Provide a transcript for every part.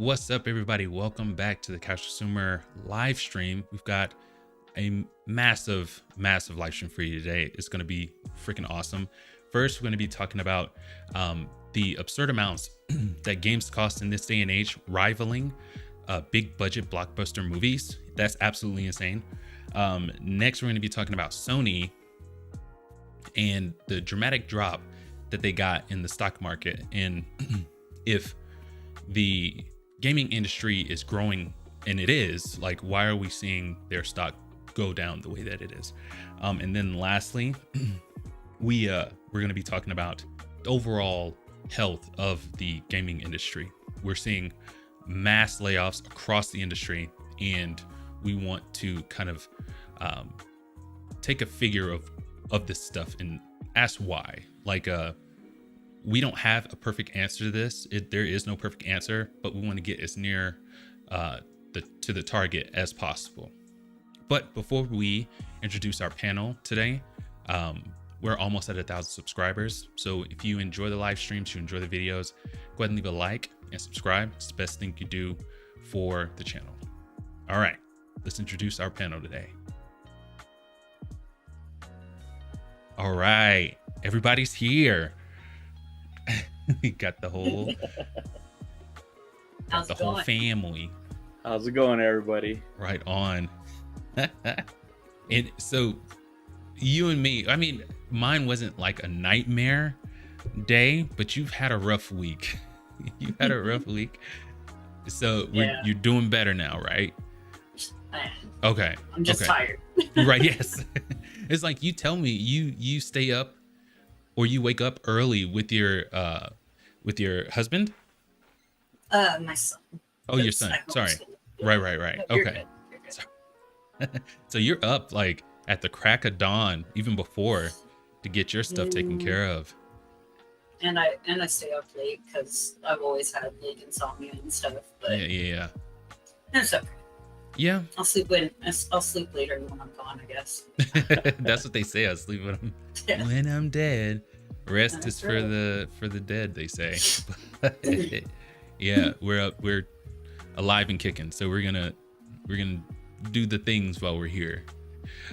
What's up, everybody? Welcome back to the Couch Consumer live stream. We've got a massive live stream for you today. It's going to be freaking awesome. First, we're going to be talking about the absurd amounts that games cost in this day and age, rivaling big budget blockbuster movies. That's absolutely insane. Next, we're going to be talking about Sony and the dramatic drop that they got in the stock market, and if the gaming industry is growing, and it is, like, why are we seeing their stock go down the way that it is? And then lastly, we're going to be talking about the overall health of the gaming industry. We're seeing mass layoffs across the industry, and we want to kind of take a figure of this stuff and ask why. Like, we don't have a perfect answer to this. There is no perfect answer, but we want to get as near to the target as possible. But before we introduce our panel today, we're almost at 1,000 subscribers. So if you enjoy the live streams, you enjoy the videos, go ahead and leave a like and subscribe. It's the best thing you do for the channel. All right, let's introduce our panel today. All right, everybody's here. We got the whole family. How's it going, everybody? Right on. And so you and me, I mean, mine wasn't like a nightmare day, but you've had a rough week. You had a rough week. So you're doing better now, right? Okay. I'm just tired. Right, yes. It's like, you tell me you stay up or you wake up early with your husband? My son. Oh, your son. Sorry. Right. No, okay. So you're up like at the crack of dawn, even before, to get your stuff taken care of. And I stay up late because I've always had like insomnia and stuff. But yeah. It's okay. Yeah. I'll sleep later when I'm gone, I guess. That's what they say. I'll sleep when Yeah. when I'm dead. Rest That's is right. for the dead, they say. Yeah, we're alive and kicking. So we're gonna do the things while we're here.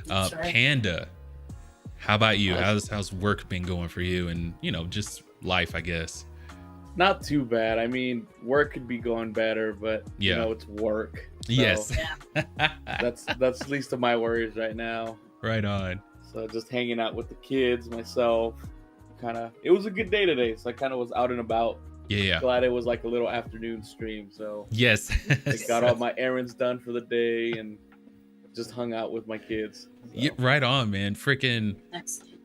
That's right. Panda, how about you? How's work been going for you, and just life, I guess? Not too bad. I mean, work could be going better, but Yeah. it's work. So Yes. that's least of my worries right now. Right on. So just hanging out with the kids, myself. It was a good day today, so I kind of was out and about. Yeah. Glad it was like a little afternoon stream, so Yes. I got all my errands done for the day and just hung out with my kids. So. Yeah, right on, man. Freaking. Excellent.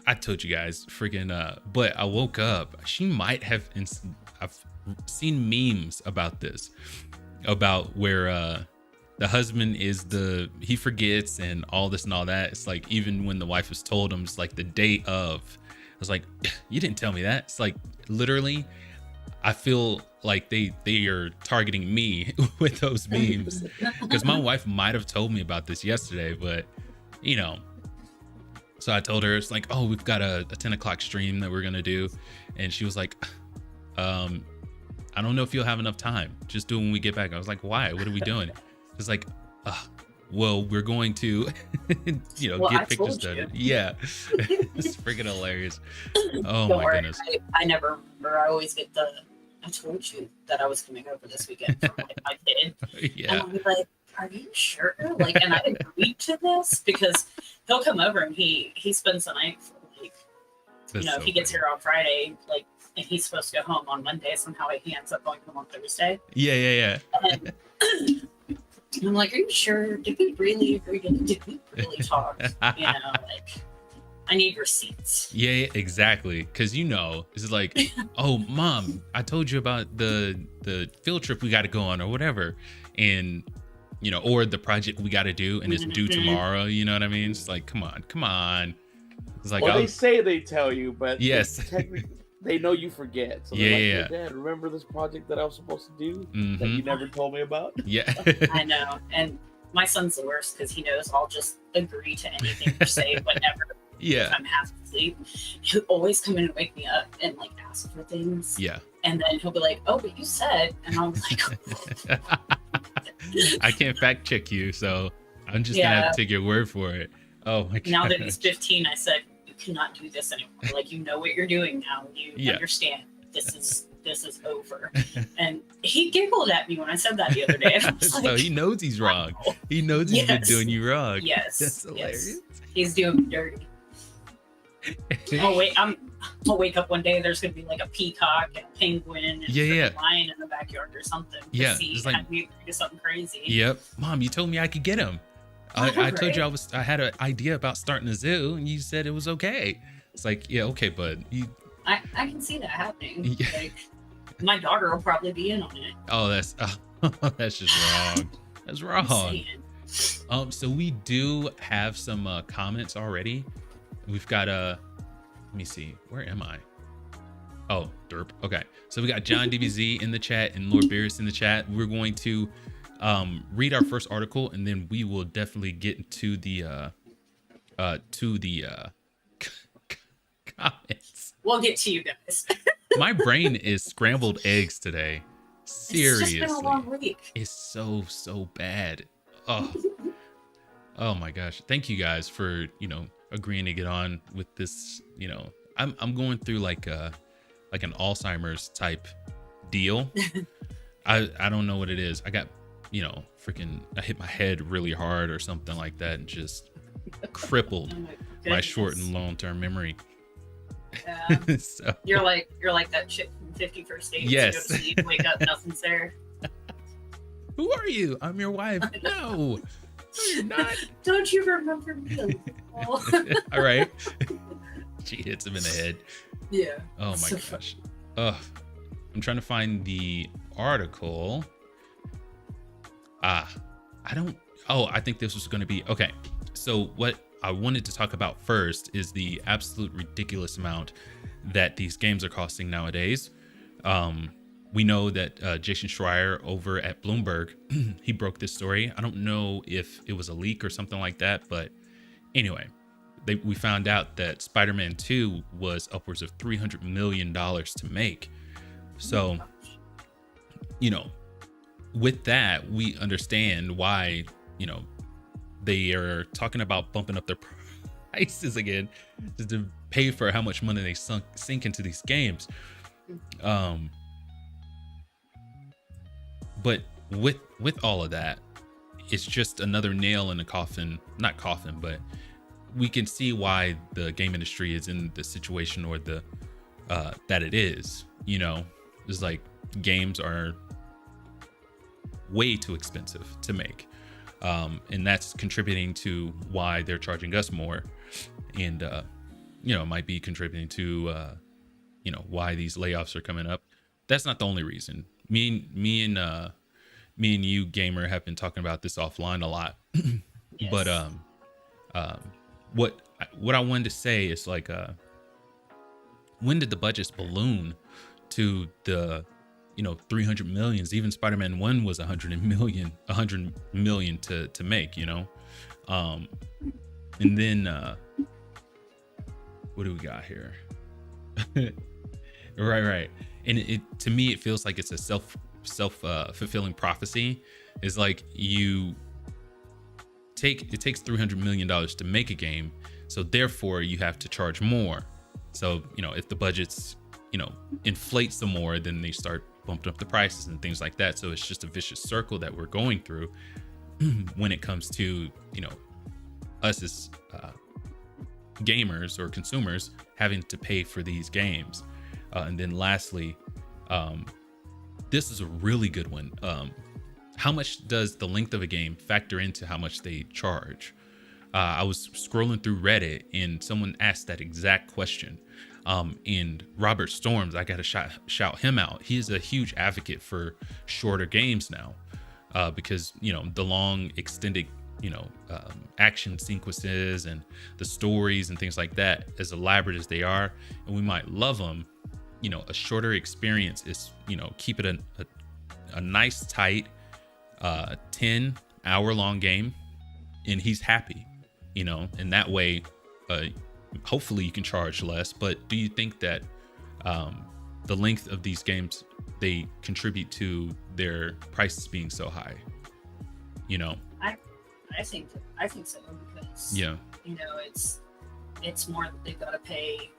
I told you guys, freaking. But I woke up. She might have. I've seen memes about this, about where the husband he forgets and all this and all that. It's like, even when the wife was told him, it's like the day of. I was like, you didn't tell me that. It's like, literally, I feel like they are targeting me with those memes, because my wife might have told me about this yesterday, but so I told her, it's like, oh, we've got a 10 o'clock stream that we're gonna do, and she was like, I don't know if you'll have enough time. Just do it when we get back. I was like, why? What are we doing? It's like, well, we're going to, get pictures done. Yeah, it's freaking hilarious. Oh, Don't my worry, goodness. I never remember. I always get I told you that I was coming over this weekend for my kid. Yeah. And I'm like, are you sure? Like, and I agreed to this because he'll come over and he spends the night for like, That's so he gets funny. here on Friday, like, and he's supposed to go home on Monday. Somehow he ends up going home on Thursday. Yeah. And I'm like, are you sure? Did we really agree to? Did we really talk? Like, I need receipts. Yeah, exactly. Because it's like, oh, Mom, I told you about the field trip we got to go on or whatever, and or the project we got to do, and it's due tomorrow. You know what I mean? It's like, come on. It's like, Well, they say they tell you, but Yes. technically they know you forget. So they're Yeah. like, hey, Dad, remember this project that I was supposed to do that Mhm. you never told me about? Yeah. I know, and my son's the worst because he knows I'll just agree to anything you say whenever. Yeah. if I'm half asleep, he'll always come in and wake me up and like ask for things. Yeah. And then he'll be like, "Oh, but you said," and I'm like, I can't fact check you, so I'm just gonna have to take your word for it. Oh my god. now that he's 15, I said, "You cannot do this anymore. Like, you know what you're doing now. You understand. This is over." And he giggled at me when I said that the other day. I was like, So he knows he's wrong. wow. He knows he's been doing you wrong. Yes. That's hilarious. Yes. He's doing me dirty. I'll wake up one day. There's gonna be like a peacock and a penguin and a lion in the backyard or something. Yeah, see, it's like do something crazy. Yep, Mom, you told me I could get him. I told you I had an idea about starting a zoo, and you said it was okay. It's like, yeah, okay, bud. I can see that happening. Yeah. Like, my daughter will probably be in on it. Oh, that's just wrong. That's wrong. So we do have some comments already. We've got let me see, where am I? Oh, derp. Okay, so we got John DBZ in the chat and Lord Beerus in the chat. We're going to read our first article, and then we will definitely get to the comments. We'll get to you guys. My brain is scrambled eggs today. Seriously, it's just been a long week. It's so bad. Oh my gosh. Thank you guys for agreeing to get on with this. I'm going through like an Alzheimer's type deal. I don't know what it is. I got I hit my head really hard or something like that and just crippled my short and long-term memory. Yeah. So, you're like that chick from 50 First Dates. Yes. You go to sleep, wake up, nothing's there. Who are you? I'm your wife. No, you're not. Don't you remember me? All right. She hits him in the head. Yeah. Oh my gosh. I'm trying to find the article. I think this was going to be okay. So what I wanted to talk about first is the absolute ridiculous amount that these games are costing nowadays. We know that Jason Schreier over at Bloomberg, he broke this story. I don't know if it was a leak or something like that, but anyway, we found out that Spider-Man 2 was upwards of $300 million to make. So, with that, we understand why, they are talking about bumping up their prices again to pay for how much money they sink into these games. But with all of that, it's just another nail in the coffin, not coffin, but we can see why the game industry is in the situation or the that it is. It's like games are way too expensive to make, and that's contributing to why they're charging us more, and it might be contributing to why these layoffs are coming up. That's not the only reason. Me and you, gamer, have been talking about this offline a lot. Yes. But what I wanted to say is like, when did the budgets balloon to the 300 millions? Even Spider-Man 1 was 100 million to make, and then what do we got here? right, and it to me it feels like it's a self fulfilling prophecy. Is like it takes $300 million to make a game, so therefore you have to charge more. So if the budgets inflate some more, then they start bumping up the prices and things like that. So it's just a vicious circle that we're going through when it comes to us as gamers or consumers having to pay for these games. And then lastly, this is a really good one. How much does the length of a game factor into how much they charge? I was scrolling through Reddit and someone asked that exact question. And Robert Storms, I gotta shout him out. He is a huge advocate for shorter games now, because the long extended action sequences and the stories and things like that, as elaborate as they are, and we might love them, a shorter experience is keep it a nice tight 10-hour long game, and he's happy, and that way hopefully you can charge less, but do you think that the length of these games, they contribute to their prices being so high? You know, I think so, because yeah, you know, it's more that they've got to pay,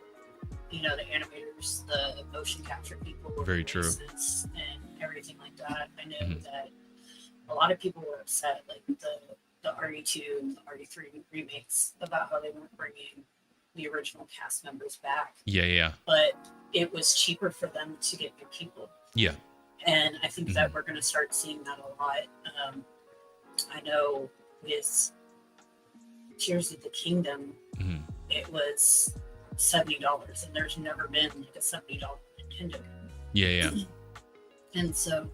you know, the animators, the motion capture people, very true, and everything like that. I know that a lot of people were upset, like the RE2 and the RE3 remakes, about how they weren't bringing the original cast members back. Yeah. But it was cheaper for them to get new people. Yeah. And I think that we're going to start seeing that a lot. I know with Tears of the Kingdom, it was $70, and there's never been like a $70 Nintendo game. Yeah. And so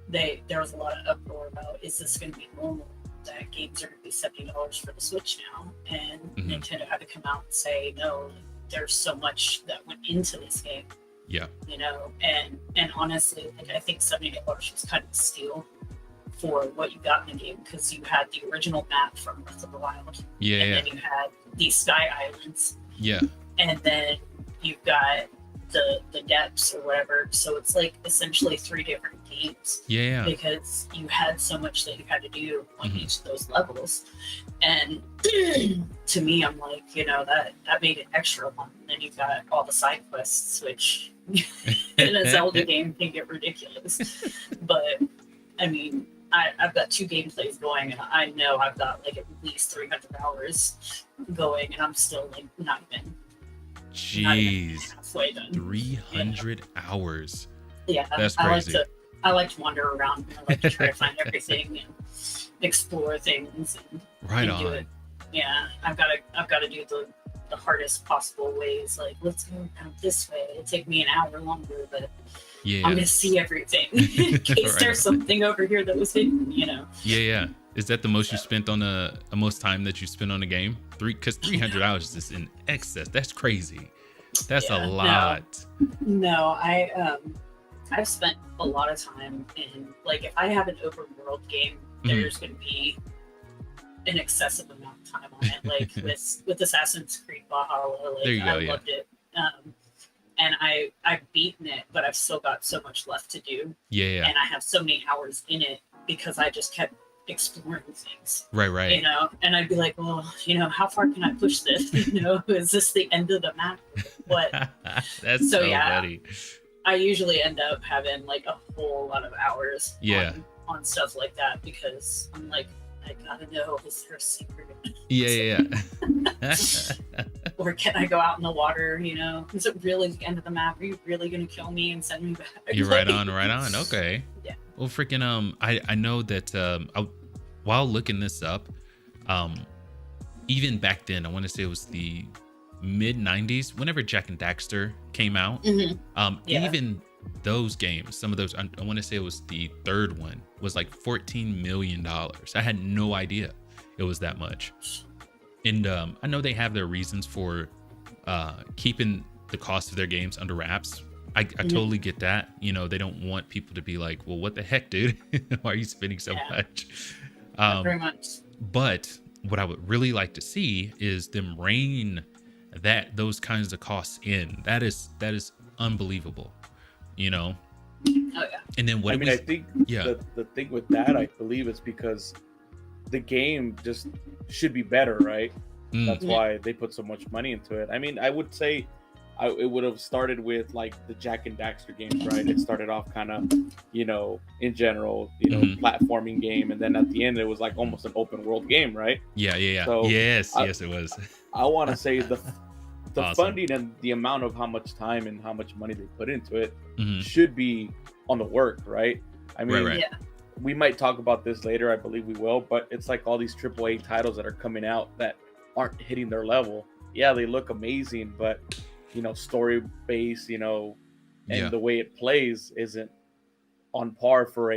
there was a lot of uproar about, is this going to be normal that games are going to be $70 for the Switch now? And Nintendo had to come out and say, no, there's so much that went into this game. Yeah. You know, and honestly, like, I think $70 was kind of a steal for what you got in the game, because you had the original map from Breath of the Wild. Yeah. And then you had these Sky Islands. Yeah. And then you've got the depths or whatever. So it's like essentially 3 different games. Yeah. Because you had so much that you had to do on each of those levels. And to me, I'm like, you know, that made it extra fun. And then you've got all the side quests, which in a Zelda game can get ridiculous. But I mean, I've got 2 gameplays going, and I know I've got like at least 300 hours going, and I'm still like not even halfway done. 300 hours. Yeah, that's crazy. I like to wander around. I like to try to find everything and explore things and do it. Yeah, I've got to do the hardest possible ways. Like, let's go down this way. It'll take me an hour longer, but I'm gonna see everything in case there's something over here that was hidden. You know. Yeah. Is that the most you spent on a most time that you spent on a game? Because 300 hours is in excess. That's crazy. That's a lot. No, I've spent a lot of time in, like, if I have an open world game, there's going to be an excessive amount of time on it. Like with Assassin's Creed Valhalla, like, I loved it. And I've beaten it, but I've still got so much left to do. Yeah. And I have so many hours in it because I just kept exploring things. Right. You know, and I'd be like, well, you know, how far can I push this? You know, is this the end of the map? What? That's so funny. I usually end up having like a whole lot of hours on stuff like that, because I'm like, I gotta know, is there a secret? Yeah. Or can I go out in the water? You know, is it really the end of the map? Are you really gonna kill me and send me back? You're right on. Okay. Yeah. Well, freaking I know that while looking this up, even back then, I want to say it was the mid 90s, whenever Jak and Daxter came out, even those games, some of those, I want to say it was the third one, was like $14 million. I had no idea it was that much. And I know they have their reasons for keeping the cost of their games under wraps. I totally get that. You know, they don't want people to be like, well, what the heck, dude? Why are you spending so much? Very much. But what I would really like to see is them rein those kinds of costs in. That is unbelievable, you know. Oh yeah. And then what I think the thing with that, I believe, is because the game just should be better, right? That's why they put so much money into it. I mean, I would say it would have started with like the Jak and Daxter games, right? It started off kind of, you know, in general, you know, platforming game, and then at the end it was like almost an open world game, right? Yeah. So yes, it was. I want to say the awesome. Funding and the amount of how much time and how much money they put into it should be on the work, right? I mean, right. We might talk about this later. I believe we will, but it's like all these AAA titles that are coming out that aren't hitting their level. Yeah, they look amazing, but you know, story based, you know, and the way it plays isn't on par for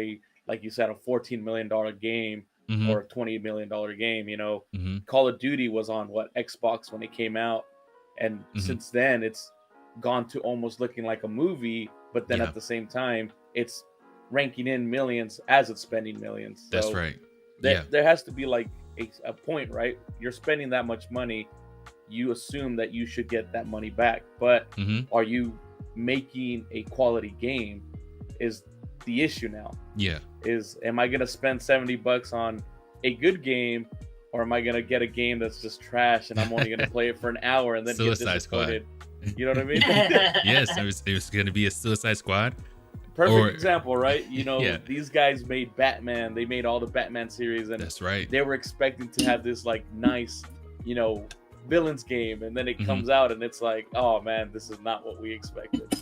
like you said, a $14 million game or a $20 million game. You know, Call of Duty was on Xbox when it came out, and since then it's gone to almost looking like a movie, but then at the same time it's ranking in millions as it's spending millions. So that's right. There has to be like a point, right? You're spending that much money, you assume that you should get that money back. But are you making a quality game is the issue now. Yeah. Am I gonna spend $70 on a good game, or am I gonna get a game that's just trash and I'm only gonna play it for an hour and then Suicide get disappointed? You know what I mean? Yes, it was gonna be a Suicide Squad. Perfect example, right? You know, Yeah. these guys made Batman. They made all the Batman series, and That's right. they were expecting to have this like nice, you know, villains game, and then it comes out and it's like, oh man, this is not what we expected.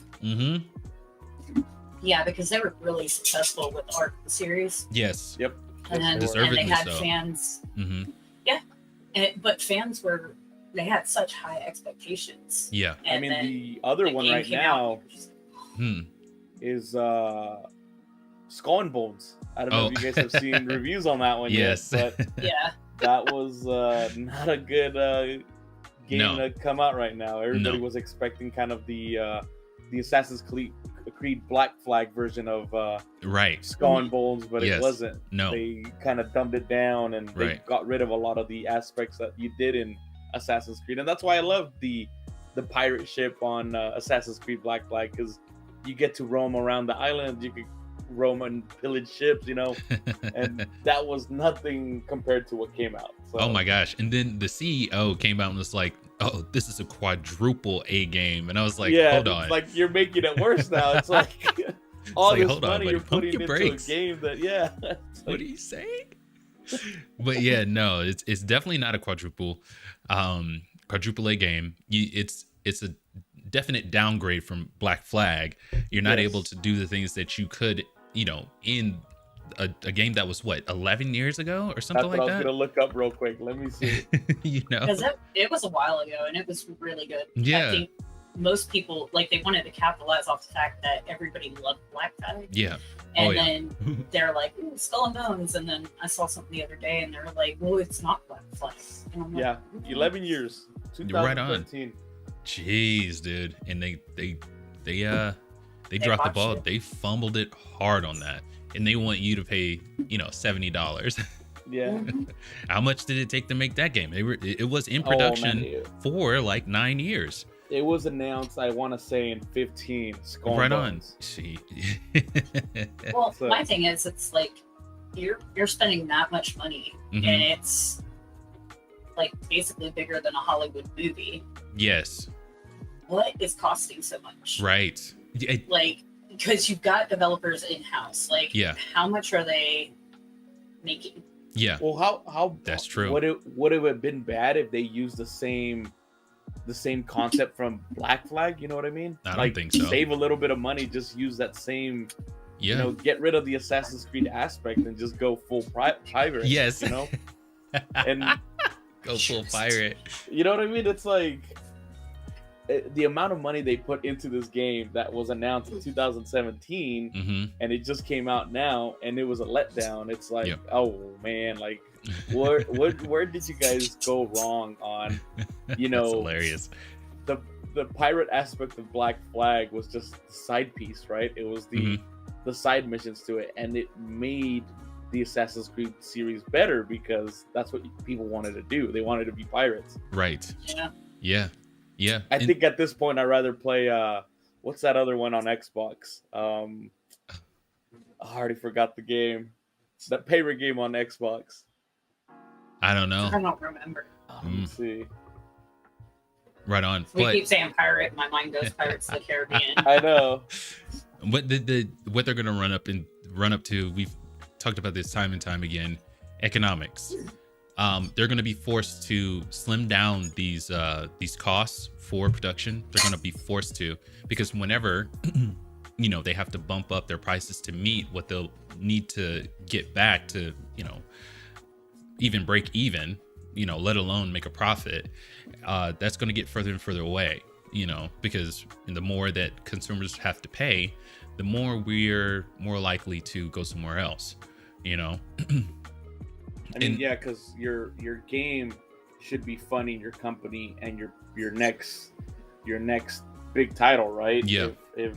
Yeah, because they were really successful with the Arkham series. Yes. Yep. And then Deservedly and they had so. fans. Yeah. But fans they had such high expectations. Yeah. I mean, the other one right now is Skull and Bones. I don't know if you guys have seen reviews on that one yet, but yeah, that was not a good game to come out right now. Everybody was expecting kind of the Assassin's Creed Black Flag version of Skull and Bones, but it wasn't. No, they kind of dumbed it down, and they got rid of a lot of the aspects that you did in Assassin's Creed, and that's why I love the pirate ship on Assassin's Creed Black Flag, because you get to roam around the island, you can roam and pillage ships, you know, and that was nothing compared to what came out. So. Oh my gosh. And then the CEO came out and was like, oh, this is a quadruple A game. And I was like, hold on. It's like, you're making it worse now. It's like all this money you're putting into breaks. a game that, like, what are you saying? But yeah, no, it's definitely not a quadruple A game. It's a definite downgrade from Black Flag. You're not able to do the things that you could, you know, in a game that was what, 11 years ago or something like that. I was gonna look up real quick. Let me see. You know, because it was a while ago and it was really good. Yeah, I think most people they wanted to capitalize off the fact that everybody loved Black Flag. Yeah. And then they're like, ooh, Skull and Bones. And then I saw something the other day and they're like, well, it's not Black Flag. And I'm like, 11 years. 2013. You're right on. Jeez, dude. And they dropped the ball. They fumbled it hard on that. And they want you to pay, you know, $70. Yeah. How much did it take to make that game? It was in production for like 9 years. It was announced, I want to say, in 15. Skull right and on. Bones. See. Well, my thing is, it's like you're spending that much money, and it's like basically bigger than a Hollywood movie. Yes. What is costing so much? Right. Like, because you've got developers in-house. Like, how much are they making? Yeah. Well, how that's true. Would it have been bad if they used the same concept from Black Flag? You know what I mean? I don't think so. Save a little bit of money, just use that same. You know, get rid of the Assassin's Creed aspect and just go full pirate. Yes. You know, and go full pirate. You know what I mean? It's like the amount of money they put into this game that was announced in 2017 and it just came out now and it was a letdown. It's like, oh man, like where did you guys go wrong on, you know? That's hilarious. The pirate aspect of Black Flag was just the side piece, right? It was the side missions to it, and it made the Assassin's Creed series better because that's what people wanted to do. They wanted to be pirates. Right. Yeah. I think at this point I'd rather play what's that other one on Xbox? I already forgot the game. That pirate game on Xbox. I don't know. I don't remember. Let's see. Right on. We keep saying pirate, my mind goes Pirates of the Caribbean. I know. What what they're gonna run up to, we've talked about this time and time again, economics. They're going to be forced to slim down these costs for production. They're going to be forced to, because whenever you know, they have to bump up their prices to meet what they'll need to get back to, you know, even break even, you know, let alone make a profit. That's going to get further and further away, you know, because the more that consumers have to pay, the more we're more likely to go somewhere else, you know. I mean, because your game should be funding your company and your next big title, right? Yeah. If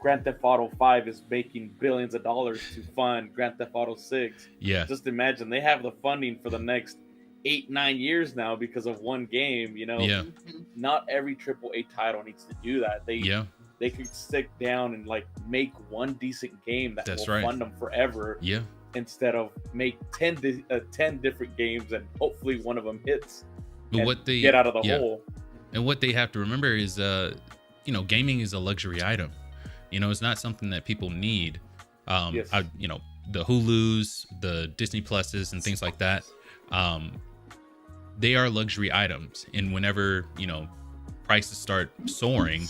Grand Theft Auto 5 is making billions of dollars to fund Grand Theft Auto 6, just imagine they have the funding for the next 8-9 years now because of one game. You know, Yeah. not every AAA title needs to do that. They could stick down and like make one decent game that That's will right. fund them forever. Yeah. Instead of make 10 different games and hopefully one of them hits. But what they get out of the hole. And what they have to remember is, you know, gaming is a luxury item. You know, it's not something that people need. Yes. You know, the Hulus, the Disney Pluses, and things like that. They are luxury items, and whenever, you know, prices start soaring,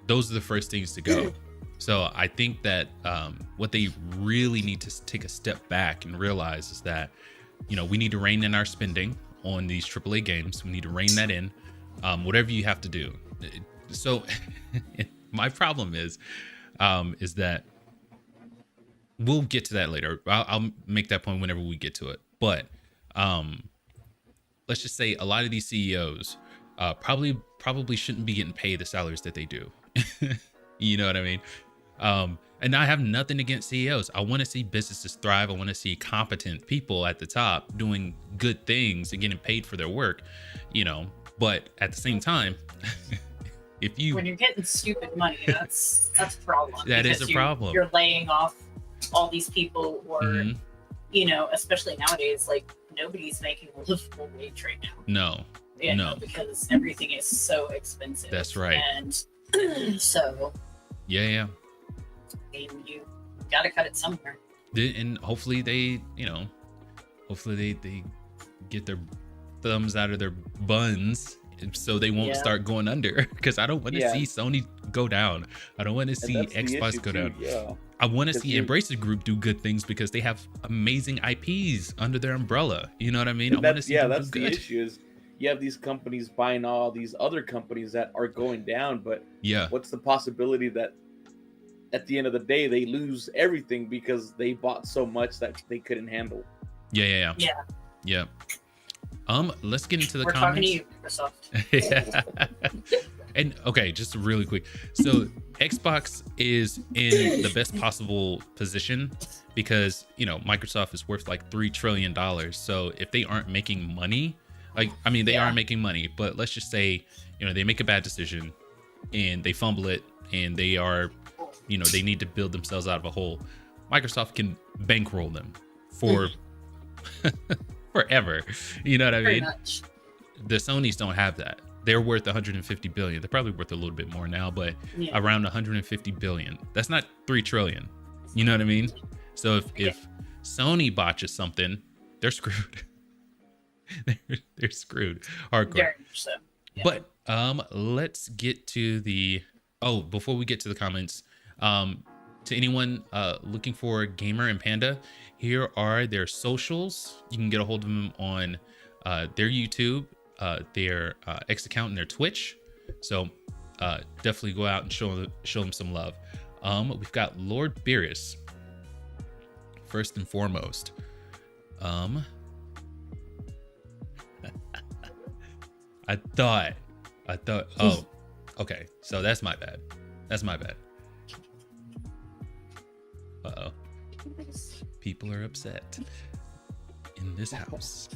those are the first things to go. So I think that what they really need to take a step back and realize is that, you know, we need to rein in our spending on these AAA games. We need to rein that in, whatever you have to do. So my problem is that we'll get to that later. I'll make that point whenever we get to it. But let's just say a lot of these CEOs probably shouldn't be getting paid the salaries that they do. You know what I mean? And I have nothing against CEOs. I want to see businesses thrive. I want to see competent people at the top doing good things and getting paid for their work, you know. But at the same time, when you're getting stupid money, that's a problem. That is a problem. You're laying off all these people, or you know, especially nowadays, like nobody's making a livable wage right now. No, because everything is so expensive. That's right. And so yeah. I mean, you got to cut it somewhere. And hopefully they get their thumbs out of their buns so they won't start going under. Because I don't want to see Sony go down. I don't want to see Xbox go down. Yeah. I want to see Embracer Group do good things because they have amazing IPs under their umbrella. You know what I mean? I want to see them that's do the good. issue is you have these companies buying all these other companies that are going down, but what's the possibility that at the end of the day they lose everything because they bought so much that they couldn't handle? Yeah. Let's get into the We're comments. Talking to you, Microsoft. And okay, just really quick. So Xbox is in the best possible position because, you know, Microsoft is worth like $3 trillion. So if they aren't making money, they are making money, but let's just say, you know, they make a bad decision and they fumble it and they are, you know, they need to build themselves out of a hole. Microsoft can bankroll them for forever. You know what I mean? Much. The Sonys don't have that. They're worth 150 billion. They're probably worth a little bit more now, but around 150 billion. That's not 3 trillion. You know what I mean? So if Sony botches something, they're screwed. they're screwed. Hardcore. Very much so. Yeah. But let's get to before we get to the comments, to anyone looking for Gamer and Panda, here are their socials. You can get a hold of them on their YouTube, their X account, and their Twitch. So definitely go out and show them some love. We've got Lord Beerus first and foremost. I thought. Oh, okay. So that's my bad. Uh-oh. People are upset in this house.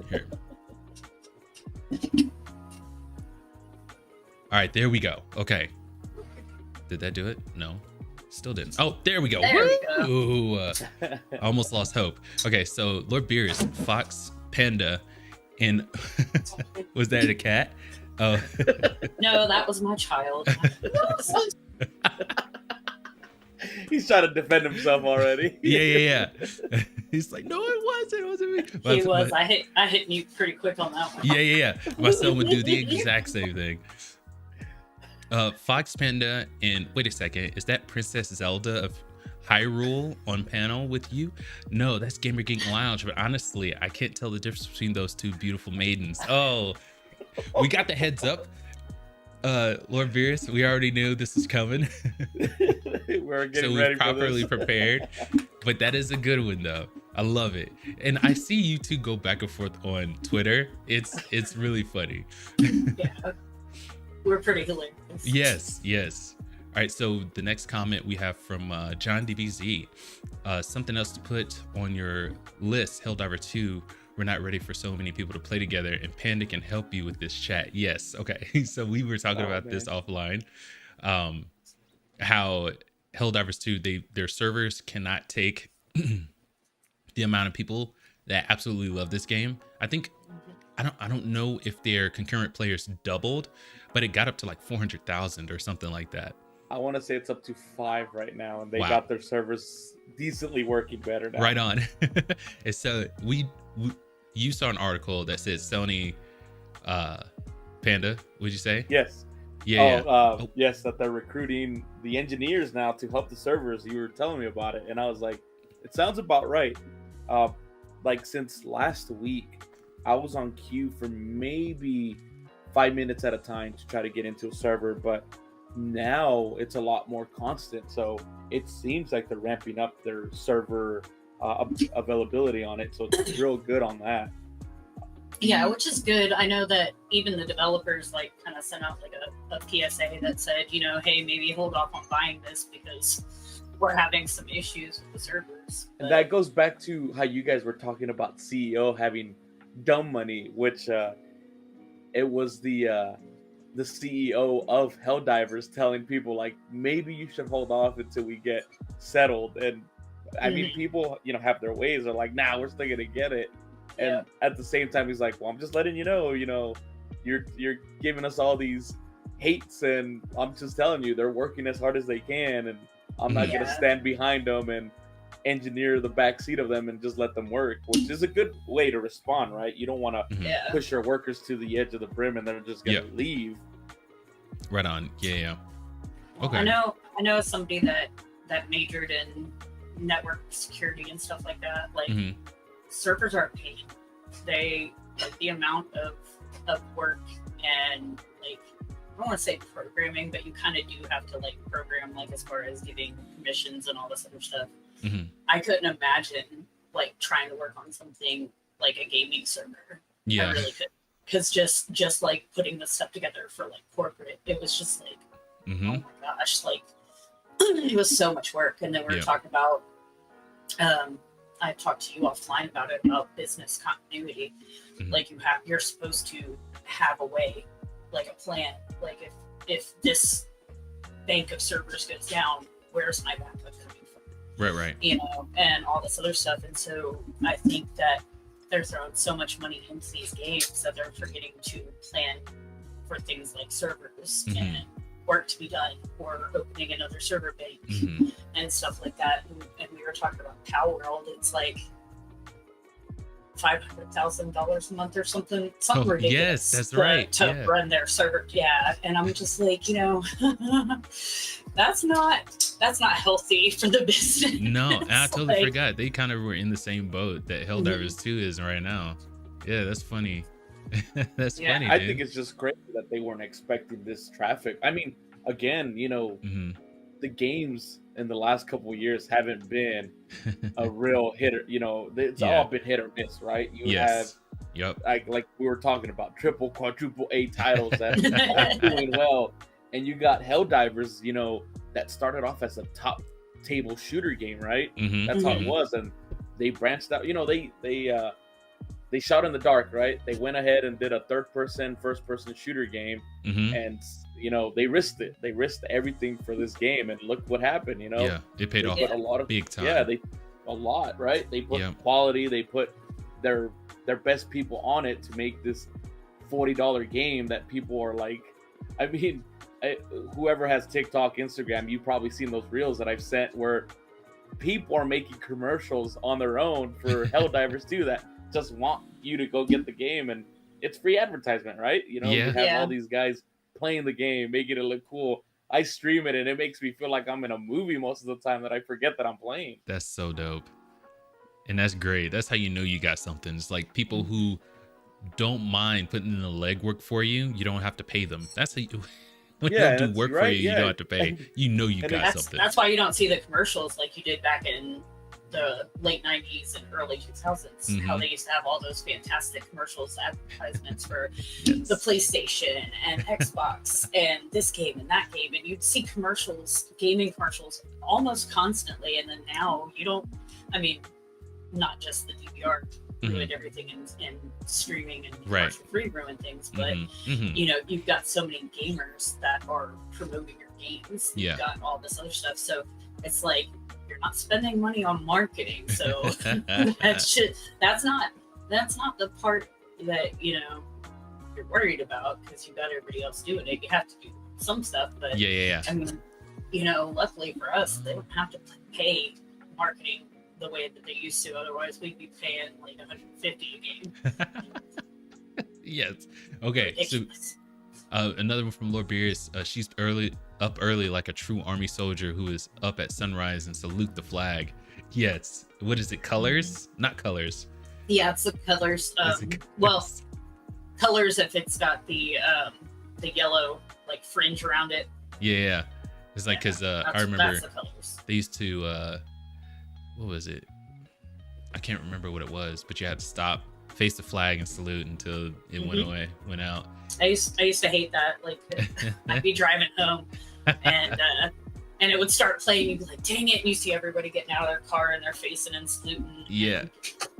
Here. All right, there we go. Okay. Did that do it? No. Still didn't. Oh, there we go. There Woo! I almost lost hope. Okay, so Lord Beerus, Fox, Panda, and was that a cat? Oh. No, that was my child. He's trying to defend himself already. Yeah. He's like, no, it wasn't me. He was. I hit mute pretty quick on that one. Yeah. My son would do the exact same thing. Fox, Panda, and wait a second, is that Princess Zelda of Hyrule on panel with you? No, that's Gamer Geek Lounge. But honestly, I can't tell the difference between those two beautiful maidens. Oh, we got the heads up. Lord Beerus, we already knew this was coming. We're getting ready properly prepared. But that is a good one though. I love it. And I see you two go back and forth on Twitter. It's really funny. Yeah. We're pretty hilarious. Yes. All right, so the next comment we have from John DBZ. Something else to put on your list, Helldiver 2 we're not ready for so many people to play together, and Panda can help you with this chat. Yes. Okay. So we were talking about this offline. How Helldivers 2, their servers cannot take the amount of people that absolutely love this game. I think I don't know if their concurrent players doubled, but it got up to like 400,000 or something like that. I want to say it's up to 5 right now, and they got their servers decently working better now. Right on. And so you saw an article that said Sony, Panda, would you say? Yes. Yeah. Yes, that they're recruiting the engineers now to help the servers. You were telling me about it, and I was like, it sounds about right. Like since last week, I was on queue for maybe 5 minutes at a time to try to get into a server, but now it's a lot more constant. So it seems like they're ramping up their server availability on it. So it's real good on that. Yeah, which is good. I know that even the developers like kind of sent out like a PSA that said, you know, hey, maybe hold off on buying this because we're having some issues with the servers. And that goes back to how you guys were talking about CEO having dumb money, which it was the CEO of Helldivers telling people like, maybe you should hold off until we get settled. And I mean, people, you know, have their ways. They're like, nah, we're still gonna get it. And at the same time, he's like, well, I'm just letting you know, you're giving us all these hates, and I'm just telling you, they're working as hard as they can, and I'm not going to stand behind them and engineer the backseat of them and just let them work, which is a good way to respond, right? You don't want to push your workers to the edge of the brim and they're just going to leave. Right on. Yeah. Well, okay. I know somebody that majored in network security and stuff like that. Like, servers are a pain. They like the amount of work and like, I don't want to say programming, but you kind of do have to like program, like as far as giving permissions and all this other stuff. I couldn't imagine like trying to work on something like a gaming server. I really couldn't, because just like putting this stuff together for like corporate, it was just like, oh my gosh, like it was so much work. And then we were talking about I talked to you offline about it, about business continuity. Like you're supposed to have a way, like a plan. Like if this bank of servers goes down, where's my backup coming from? Right. You know, and all this other stuff. And so I think that they're throwing so much money into these games that they're forgetting to plan for things like servers and work to be done, or opening another server bank and stuff like that. And we were talking about Pal World. It's like $500,000 a month or something ridiculous. Yes, that's right. To run their server. Yeah, and I'm just like, you know, that's not healthy for the business. No, I totally forgot. They kind of were in the same boat that Helldivers 2 is right now. Yeah, that's funny. That's funny. I think it's just crazy that they weren't expecting this traffic. I mean, again, you know, the games in the last couple of years haven't been a real hitter. You know, it's all been hit or miss, right? You have, like we were talking about, triple, quadruple A titles that are doing well, and you got Helldivers, you know, that started off as a top table shooter game, right? That's how it was, and they branched out. You know, they shot in the dark, right? They went ahead and did a third-person, first-person shooter game, and you know, they risked it. They risked everything for this game, and look what happened. You know, it paid off a lot of big time. A lot, right? They put quality. They put their best people on it to make this $40 game that people are like. I mean, whoever has TikTok, Instagram, you've probably seen those reels that I've sent where people are making commercials on their own for Helldivers 2 that just want you to go get the game, and it's free advertisement, right? You know, you have all these guys playing the game, making it look cool. I stream it and it makes me feel like I'm in a movie most of the time, that I forget that I'm playing. That's so dope. And that's great. That's how you know you got something. It's like people who don't mind putting in the legwork for you, you don't have to pay them. That's how you, when they do work for you, you don't have to pay. You know you got something. That's why you don't see the commercials like you did back in the late 90s and early 2000s, how they used to have all those fantastic commercials, advertisements for the PlayStation and Xbox and this game and that game, and you'd see commercials, gaming commercials almost constantly. And then now you don't, I mean, not just the DVR ruined everything and streaming and Right. commercial free ruined things. But Mhm. you know, you've got so many gamers that are promoting your games. Yeah. You've got all this other stuff. So it's like you're not spending money on marketing. So that's not the part that, you know, you're worried about, because you've got everybody else doing it. You have to do some stuff, but Yeah. I mean, you know, luckily for us, they don't have to pay marketing the way that they used to. Otherwise, we'd be paying like $150 a game. Yes. Okay. Ridiculous. So another one from Lord Beerus. She's up early like a true army soldier who is up at sunrise and salute the flag. Yes. What is it? Colors? Not colors. Yeah, it's the colors. Is it Well, colors if it's got the yellow like fringe around it. Yeah. It's like, because I remember that's the colors. they used to what was it? I can't remember what it was, but you had to stop, face the flag, and salute until it went out. I used to hate that. Like, I'd be driving home and it would start playing. You'd be like, dang it. And you see everybody getting out of their car and they're facing and saluting. Yeah. And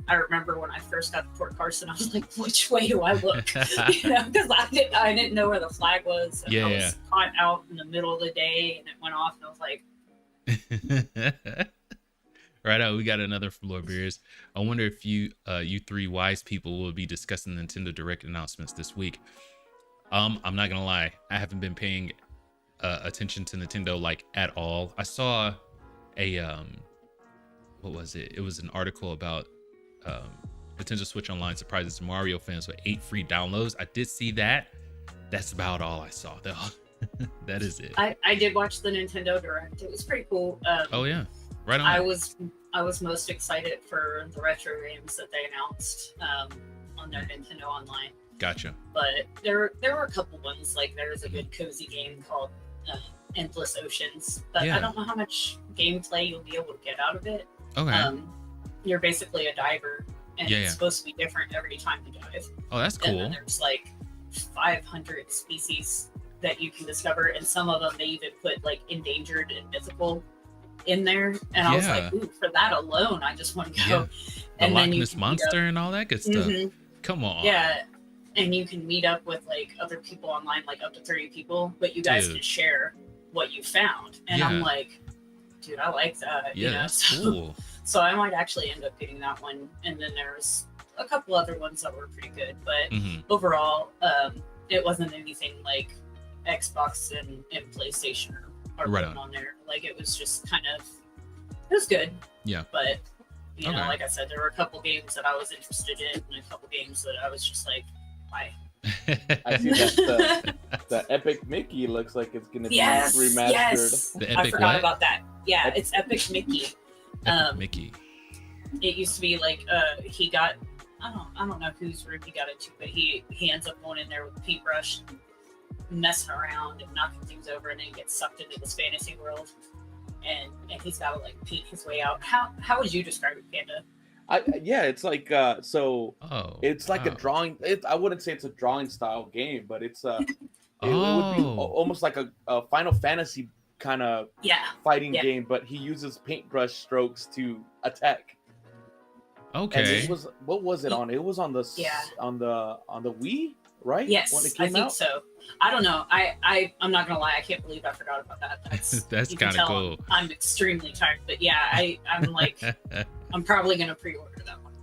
I remember when I first got to Port Carson, I was like, which way do I look? You know, because I didn't know where the flag was. And I was caught out in the middle of the day and it went off and I was like, Right out, we got another from Lord Beers. I wonder if you three wise people will be discussing Nintendo Direct announcements this week. I'm not gonna lie, I haven't been paying attention to Nintendo like at all. I saw a what was it? It was an article about Nintendo Switch Online surprises Mario fans with 8 free downloads. I did see that. That's about all I saw though. That is it. I did watch the Nintendo Direct. It was pretty cool. Oh yeah. Right on. I was most excited for the retro games that they announced on their Nintendo Online. Gotcha. But there were a couple ones. Like there was a good cozy game called Endless Oceans, but I don't know how much gameplay you'll be able to get out of it. Okay. You're basically a diver, and Yeah, it's supposed to be different every time you dive. Oh, that's And cool. then there's like 500 species that you can discover, and some of them they even put like endangered and mythical in there. And I was like, ooh, for that alone, I just want to go. Yeah. And the then Loch you Ness can Monster and all that good stuff. Come on. Yeah. And you can meet up with like other people online, like up to 30 people, but you guys can share what you found. And I'm like, dude, I like that. Yeah, you know? that's cool. So I might actually end up getting that one. And then there's a couple other ones that were pretty good. But overall, it wasn't anything like Xbox and PlayStation are putting on there. Like it was just kind of, it was good. Yeah. But, you know, like I said, there were a couple games that I was interested in and a couple games that I was just like, why? I see that the Epic Mickey looks like it's going to be remastered. Yes, the Epic I forgot what? about that. Yeah, it's Epic Mickey. Epic Mickey. It used to be like he got, I don't know whose room he got into, but he ends up going in there with a paintbrush and messing around and knocking things over, and then he gets sucked into this fantasy world, and he's got to like paint his way out. How would you describe it, Panda? It's like it's like a drawing. I wouldn't say it's a drawing style game, but it's it would be almost like a Final Fantasy kind of fighting game, but he uses paintbrush strokes to attack. Okay. And this was, what was it on? It was on the on the Wii, right? Yes, when it came I think out? so. I don't know. I'm not gonna lie. I can't believe I forgot about that. That's kind of cool. I'm extremely tired, but yeah, I'm like, I'm probably gonna pre-order that one.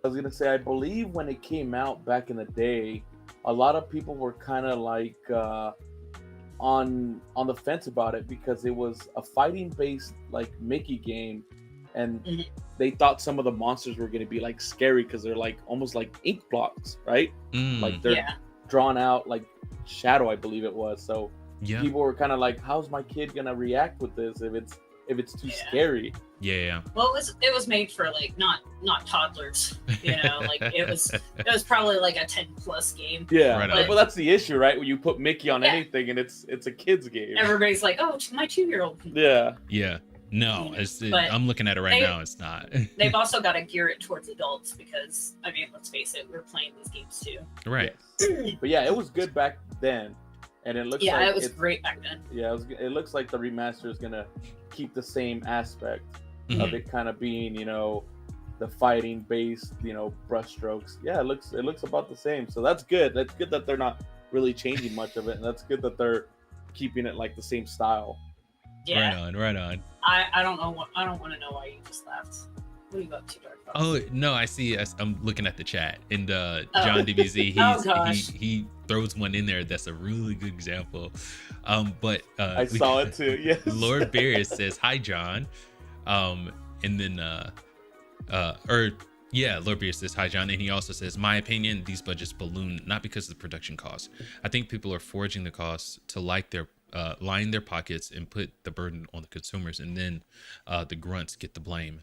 I was gonna say, I believe when it came out back in the day, a lot of people were kind of like on the fence about it because it was a fighting-based like Mickey game, and they thought some of the monsters were gonna be like scary because they're like almost like ink blocks, right? Like they're drawn out like shadow, I believe it was. So people were kind of like, how's my kid gonna react with this if it's too scary? Well, it was made for like not toddlers, you know. Like it was probably like a 10+ game. Well, that's the issue, right? When you put Mickey on anything and it's a kid's game, everybody's like, oh, my 2-year-old. No, I'm looking at it right now. It's not. They've also got to gear it towards adults because, I mean, let's face it, we're playing these games too. Right. But yeah, it was good back then, and it looks like it was great back then. It looks like the remaster is gonna keep the same aspect of it kind of being, you know, the fighting based, brushstrokes. Yeah, it looks about the same. So that's good. That's good that they're not really changing much of it, and that's good that they're keeping it like the same style. Yeah. Right on. I don't want to know why you just left. What are you up to, Dark Fox? Oh no, I see. I'm looking at the chat, and John DBZ, he throws one in there. That's a really good example. But I saw it too. Yes. Lord Beerus says hi, John. And then Lord Beerus says hi, John, and he also says, my opinion, these budgets balloon not because of the production costs. I think people are forging the costs to line their pockets and put the burden on the consumers, and then the grunts get the blame.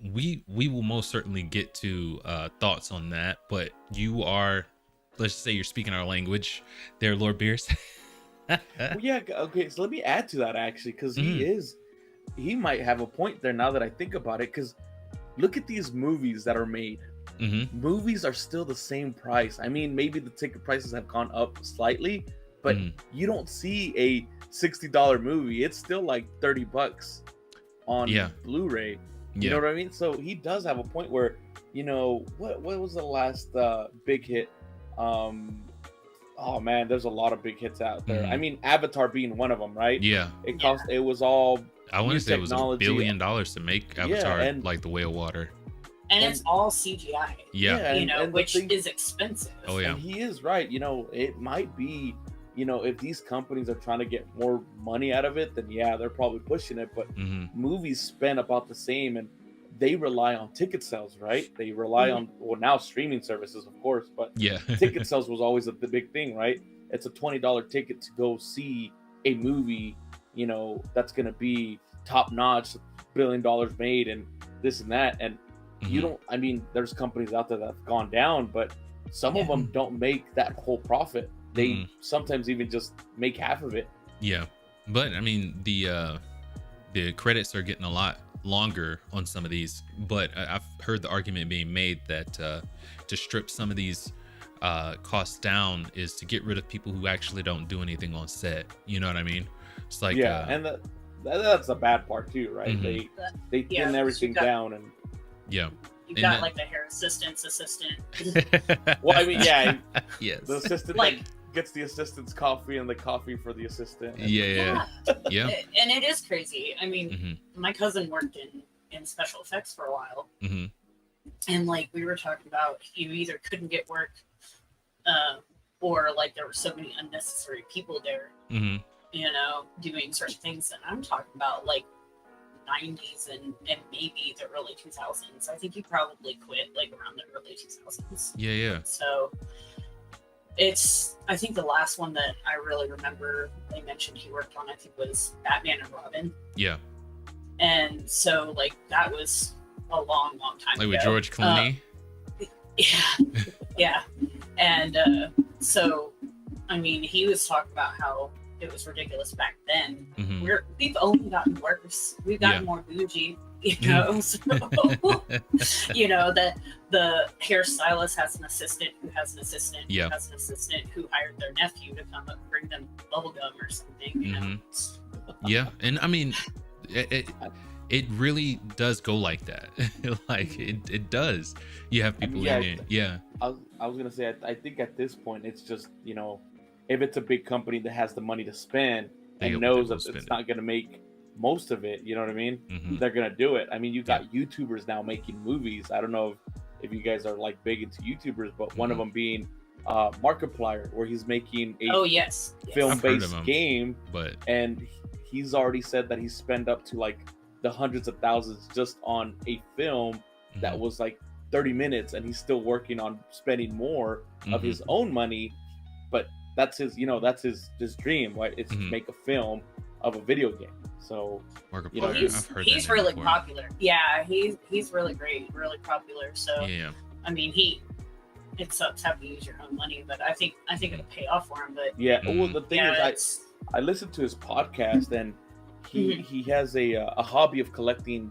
We will most certainly get to thoughts on that, but you are, let's say you're speaking our language there, Lord Beers. Well, yeah, okay, so let me add to that actually, because he might have a point there now that I think about it, because look at these movies that are made. Movies are still the same price. I mean, maybe the ticket prices have gone up slightly, but you don't see a $60 movie. It's still like $30 on Blu-ray. You know what I mean? So he does have a point where, what was the last big hit? Oh man, there's a lot of big hits out there. I mean, Avatar being one of them, right? Yeah. It was all, I want to say it was $1 billion to make Avatar like the Whale Water. And it's all CGI. Yeah. and which is expensive. Oh yeah. And he is right. It might be, if these companies are trying to get more money out of it, then yeah, they're probably pushing it. But movies spend about the same, and they rely on ticket sales, right? They rely on, well, now streaming services, of course, but ticket sales was always the big thing, right? It's a $20 ticket to go see a movie, that's going to be top notch, $1 billion made, and this and that. And there's companies out there that have gone down, but some of them don't make that whole profit. They sometimes even just make half of it. Yeah, but I mean, the credits are getting a lot longer on some of these. But I've heard the argument being made that to strip some of these costs down is to get rid of people who actually don't do anything on set. You know what I mean? It's like and that's the bad part too, right? They thin everything down, and you got like the hair assistant. Well, I mean, yes, the assistant gets the assistant's coffee and the coffee for the assistant. Yeah. And it is crazy. I mean, my cousin worked in special effects for a while, and like we were talking about, you either couldn't get work, or like there were so many unnecessary people there, doing certain things. And I'm talking about like 90s and maybe the early 2000s. I think he probably quit like around the early 2000s. Yeah. So I think the last one that I really remember they mentioned he worked on, I think, was Batman and Robin. Yeah. And so like that was a long time ago. Like with George Clooney. Yeah. And so I mean, he was talking about how it was ridiculous back then. We've only gotten worse. We've gotten more bougie, so that the hairstylist has an assistant who has an assistant who has an assistant who hired their nephew to come up and bring them bubblegum or something. Yeah, and I mean it really does go like that. Like it does. You have people in it. Yeah. I was gonna say, I think at this point it's just, if it's a big company that has the money to spend and knows that it's not going to make most of it, you know what I mean? They're going to do it. I mean, you got YouTubers now making movies. I don't know if you guys are like big into YouTubers, but one of them being Markiplier, where he's making a film-based game, and he's already said that he spent up to like the hundreds of thousands just on a film that was like 30 minutes, and he's still working on spending more of his own money, but that's his dream, right? It's to make a film of a video game. So he's really popular. Yeah, he's really great, really popular. So I mean, it sucks having to use your own money, but I think it'll pay off for him. But well, the thing is, I listened to his podcast, and he has a hobby of collecting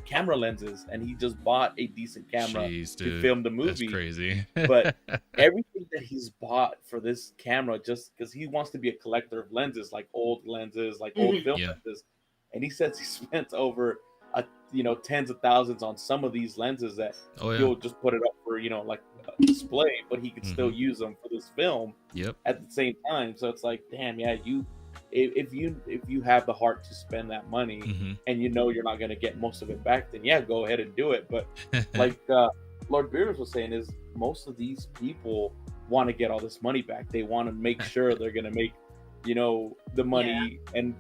camera lenses, and he just bought a decent camera to film the movie. That's crazy. But everything that he's bought for this camera, just because he wants to be a collector of lenses, like old lenses, like old film lenses, and he says he spent over tens of thousands on some of these lenses that Oh yeah. he'll just put it up for like a display, but he can still use them for this film. Yep. At the same time. So it's like, damn, yeah, if you have the heart to spend that money and you're not going to get most of it back, then yeah, go ahead and do it. But like Lord Beers was saying, is most of these people want to get all this money back. They want to make sure they're going to make the money and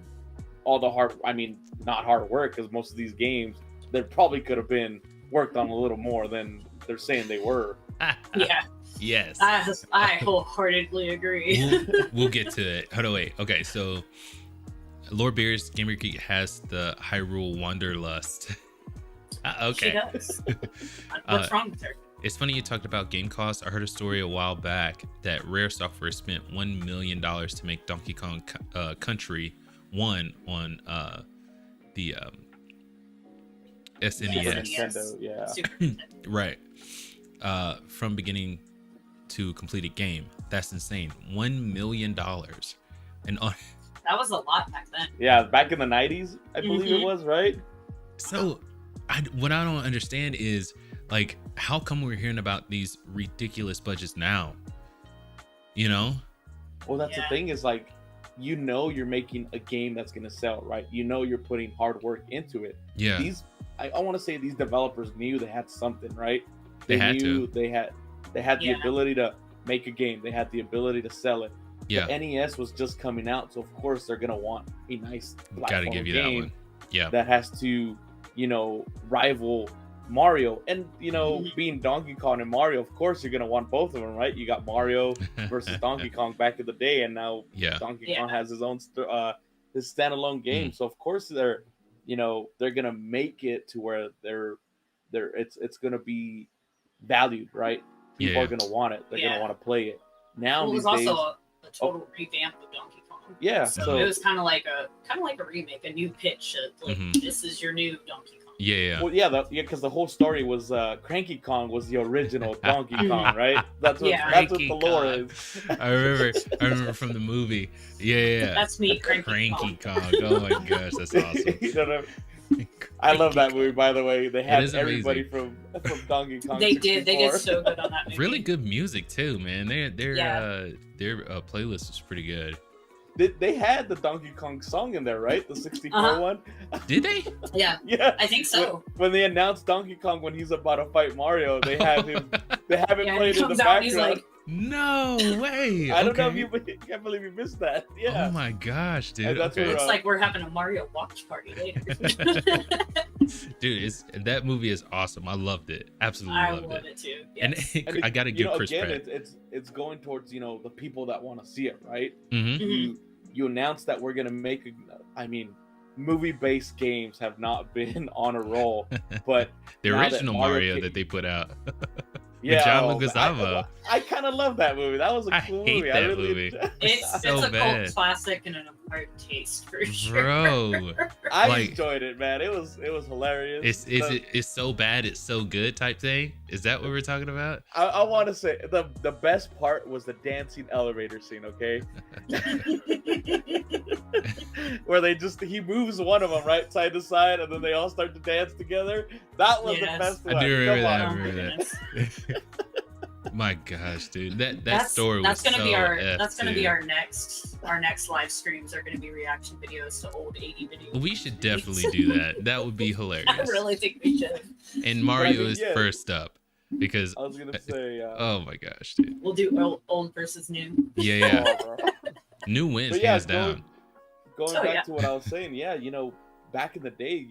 all the not hard work, because most of these games they probably could have been worked on a little more than they're saying they were. Yeah. Yes. I wholeheartedly agree. We'll get to it. Hold on, wait. Okay, so Lord Beers Gamer Geek has the Hyrule Wanderlust. Okay. She does. What's wrong with her? It's funny you talked about game costs. I heard a story a while back that Rare Software spent $1 million to make Donkey Kong Country 1 on the SNES. Nintendo, yeah. Super Nintendo. Right. From beginning to completed game. That's insane. $1 million. And on That was a lot back then. Yeah, back in the 90s, I believe it was, right? So what I don't understand is, like, how come we're hearing about these ridiculous budgets now? Well, that's the thing, is like, you're making a game that's going to sell, right? You're putting hard work into it. Yeah. I want to say these developers knew they had something, right? They knew had they had the ability to make a game. They had the ability to sell it. Yeah. The NES was just coming out, so of course they're going to want a nice Gotta give you that game one. Yeah. that has to, rival Mario. And, being Donkey Kong and Mario, of course you're going to want both of them, right? You got Mario versus Donkey Kong back in the day, and now Donkey Kong has his own his standalone game. So of course they're going to make it to where it's going to be valued, right? People are going to want it. They're going to want to play it. Now it was these days, also a total revamp of Donkey Kong. Yeah, so it was kind of like a remake, a new pitch. This is your new Donkey Kong. Yeah. Well, because the whole story was Cranky Kong was the original Donkey Kong, right? That's what the lore is. I remember from the movie. Yeah. That's me, Cranky Kong. Oh my gosh, that's awesome. I love that movie, by the way. They had everybody from Donkey Kong. They did so good on that movie. Really good music too, man. Their playlist was pretty good. They had the Donkey Kong song in there, right? The 64 one. Did they? Yeah. Yeah. I think so. When they announced Donkey Kong when he's about to fight Mario, they have him. They have it played in the background. He's like, no way. I don't know if you can't believe you missed that. Yeah. Oh my gosh, dude. It's like we're having a Mario watch party later. Dude, that movie is awesome. I loved it. Absolutely loved it too. Yes. And I gotta give Chris credit. It's going towards the people that want to see it, right? Mm-hmm. You announced that we're gonna make movie-based games have not been on a roll, but the original Mario that they put out. Yeah, John Leguizamo. I kind of love that movie. That was a cool movie. I hate that movie. It's a cult classic and an acquired taste for sure. Bro, I enjoyed it, man. It was hilarious. It's so bad, it's so good type thing. Is that what we're talking about? I want to say the best part was the dancing elevator scene. Okay, where he moves one of them right side to side, and then they all start to dance together. That was the best one. I do remember that. My gosh, dude, that story was gonna so be our F, that's gonna dude. be our next live streams are gonna be reaction videos to old 80 videos. We should definitely do that. That would be hilarious. I really think we should. And Mario is first up because I was gonna say. Oh my gosh, dude. We'll do old versus new. Yeah. New wins hands down. Going back to what I was saying, back in the day,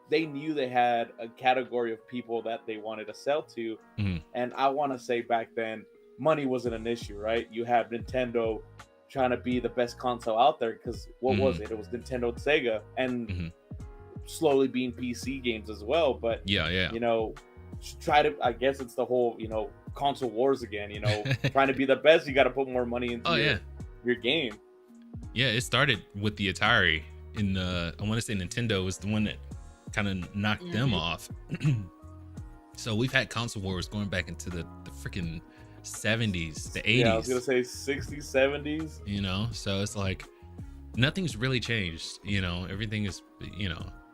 they knew they had a category of people that they wanted to sell to. Mm-hmm. And I want to say back then, money wasn't an issue, right? You have Nintendo trying to be the best console out there because what was it? It was Nintendo and Sega, and slowly being PC games as well. But try to. I guess it's the whole console wars again. Trying to be the best, you got to put more money into your game. Yeah, it started with the Atari. I want to say Nintendo was the one that kind of knocked them off. So we've had console wars going back into the freaking 70s, the 80s. Yeah, I was gonna say 60s, 70s. So it's like nothing's really changed. Everything is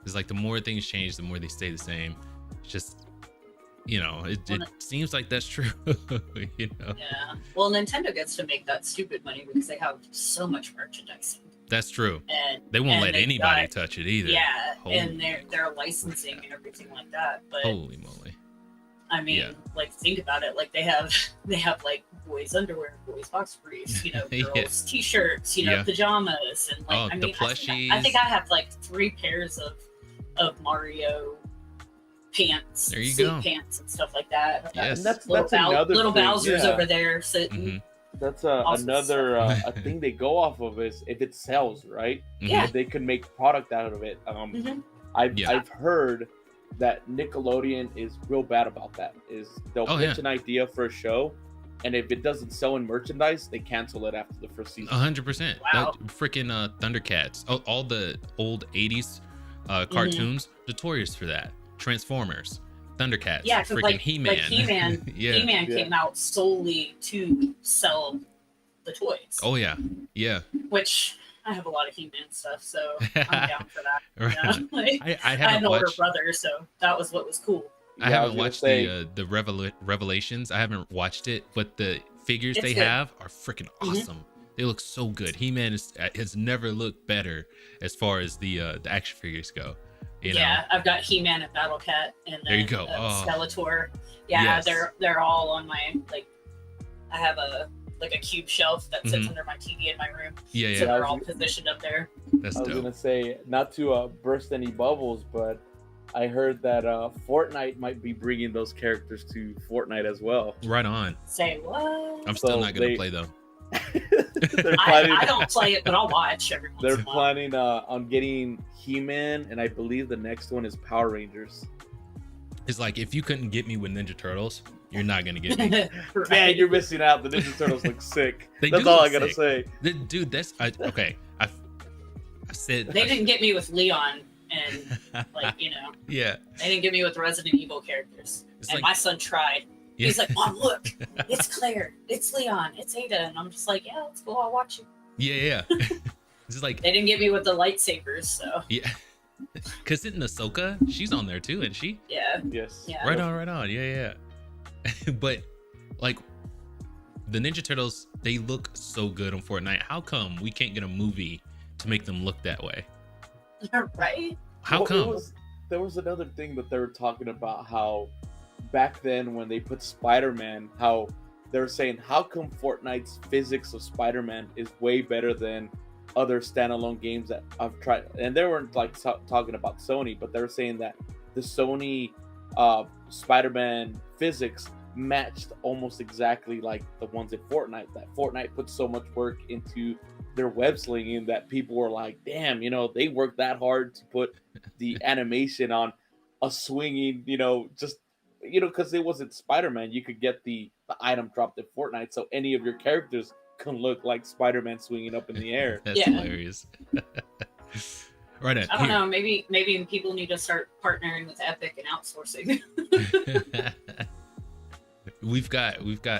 It's like the more things change, the more they stay the same. It's just, it seems like that's true. Yeah. Well, Nintendo gets to make that stupid money because they have so much merchandising. That's true. And they won't let anybody touch it either. Yeah, and their licensing and everything like that. But holy moly. I mean, like, think about it. Like, they have like boys' underwear, boys' box briefs, girls' t-shirts, pajamas, and like, the plushies. I think I have like 3 pairs of Mario pants, there you go, pants and stuff like that. Yes. And that's another little thing. Bowser's over there sitting. Mm-hmm. That's another a thing they go off of is if it sells, right? Yeah, they can make product out of it. I've heard that Nickelodeon is real bad about that. Is they'll pitch an idea for a show, and if it doesn't sell in merchandise, they cancel it after the first season. 100%. Wow. Freaking Thundercats, all the old 80s cartoons, notorious for that. Transformers, Thundercats, yeah, freaking He-Man. Like He-Man, He-Man came out solely to sell the toys. Oh yeah. Which I have a lot of He-Man stuff, so I'm down for that. Right. Like, I had an older watched, brother, so that was what was cool. I haven't watched the Revelations. I haven't watched it, but the figures they have are freaking awesome. They look so good. He-Man has never looked better as far as the action figures go. I've got He-Man and Battle Cat, and then there you go. Skeletor. Yeah, yes. They're all on my, like, I have a cube shelf that sits under my TV in my room. Yeah. So they're all positioned up there. That's dope. I was gonna say, not to burst any bubbles, but I heard that Fortnite might be bringing those characters to Fortnite as well. Right on. Say what? I'm still not gonna play though. I don't play it, but I'll watch every once in a while. They're planning on getting He-Man, and I believe the next one is Power Rangers. It's like, if you couldn't get me with Ninja Turtles, you're not gonna get me. Right. Man, you're missing out. The Ninja Turtles look sick. That's all I gotta say. Dude, that's okay. I said they didn't get me with Leon, and yeah. They didn't get me with Resident Evil characters. And my son tried. Yeah. He's like, Mom, look, it's Claire, it's Leon, it's Ada, and I'm just like, yeah, let's go. I'll watch you. Yeah. It's like they didn't get me with the lightsabers, so yeah. Cause isn't Ahsoka? She's on there too, isn't she? Yeah. Yes. Yeah. Right on. Yeah. But like the Ninja Turtles, they look so good on Fortnite. How come we can't get a movie to make them look that way? Right? How come? There was another thing that they were talking about, how back then when they put Spider-Man, how they were saying, how come Fortnite's physics of Spider-Man is way better than other standalone games that I've tried. And they weren't like talking about Sony, but they were saying that the Sony Spider-Man physics matched almost exactly like the ones in Fortnite. That Fortnite put so much work into their web slinging that people were like, damn, they worked that hard to put the animation on a swinging, just because it wasn't Spider-Man, you could get the item dropped in Fortnite, so any of your characters can look like Spider-Man swinging up in the air. That's hilarious. Right. I don't know. Maybe people need to start partnering with Epic and outsourcing. We've got 1, 2,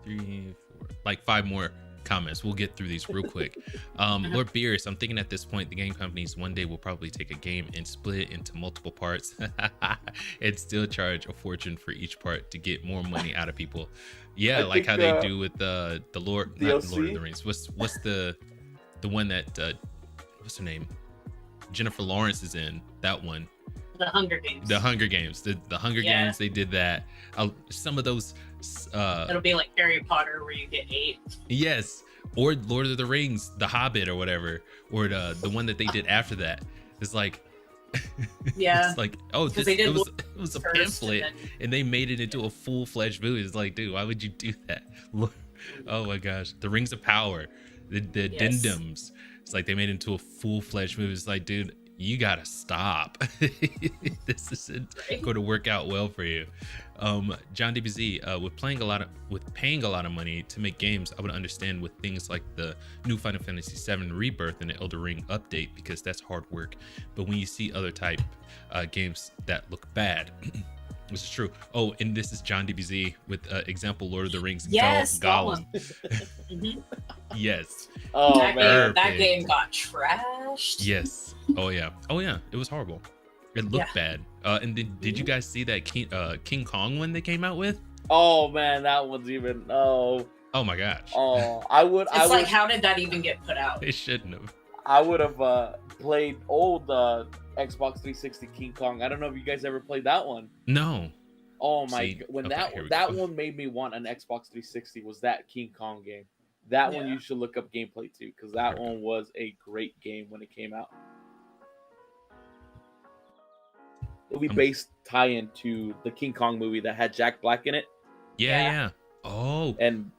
3, 4, like 5 more comments. We'll get through these real quick. Lord Beerus, I'm thinking at this point the game companies one day will probably take a game and split it into multiple parts and still charge a fortune for each part to get more money out of people. Yeah, I like how they do with the Lord of the Rings. What's the one that what's her name? Jennifer Lawrence is in that one. The Hunger Games. The Hunger Games. The Hunger Games, they did that. Some of those it'll be like Harry Potter where you get 8. Yes. Or Lord of the Rings, The Hobbit or whatever. Or the one that they did after that. It's like it's like, oh, it was a pamphlet and they made it into a full-fledged movie. It's like, dude, why would you do that? Oh my gosh. The Rings of Power, the addendums. It's like they made it into a full-fledged movie. It's like, dude, you gotta stop. This isn't going to work out well for you. John DBZ, with paying a lot of money to make games, I would understand with things like the new Final Fantasy VII Rebirth and the Elder Ring update, because that's hard work. But when you see other type games that look bad, this is true. Oh, and this is John DBZ with example Lord of the Rings. Yes, Gollum. Yes. Oh that man. that game got trashed. Yes. Oh yeah. Oh yeah. It was horrible. It looked bad. And did you guys see that King Kong one they came out with? Oh man, that one's even. Oh. Oh my gosh. Oh, I would. It's like, how did that even get put out? They shouldn't have. I would have played old Xbox 360 King Kong. I don't know if you guys ever played that one. No. Oh my! See, When okay, that one made me want an Xbox 360 was that King Kong game. That one you should look up gameplay too, because that one was a great game when it came out. Movie-based tie-in to the King Kong movie that had Jack Black in it. Yeah. Oh. And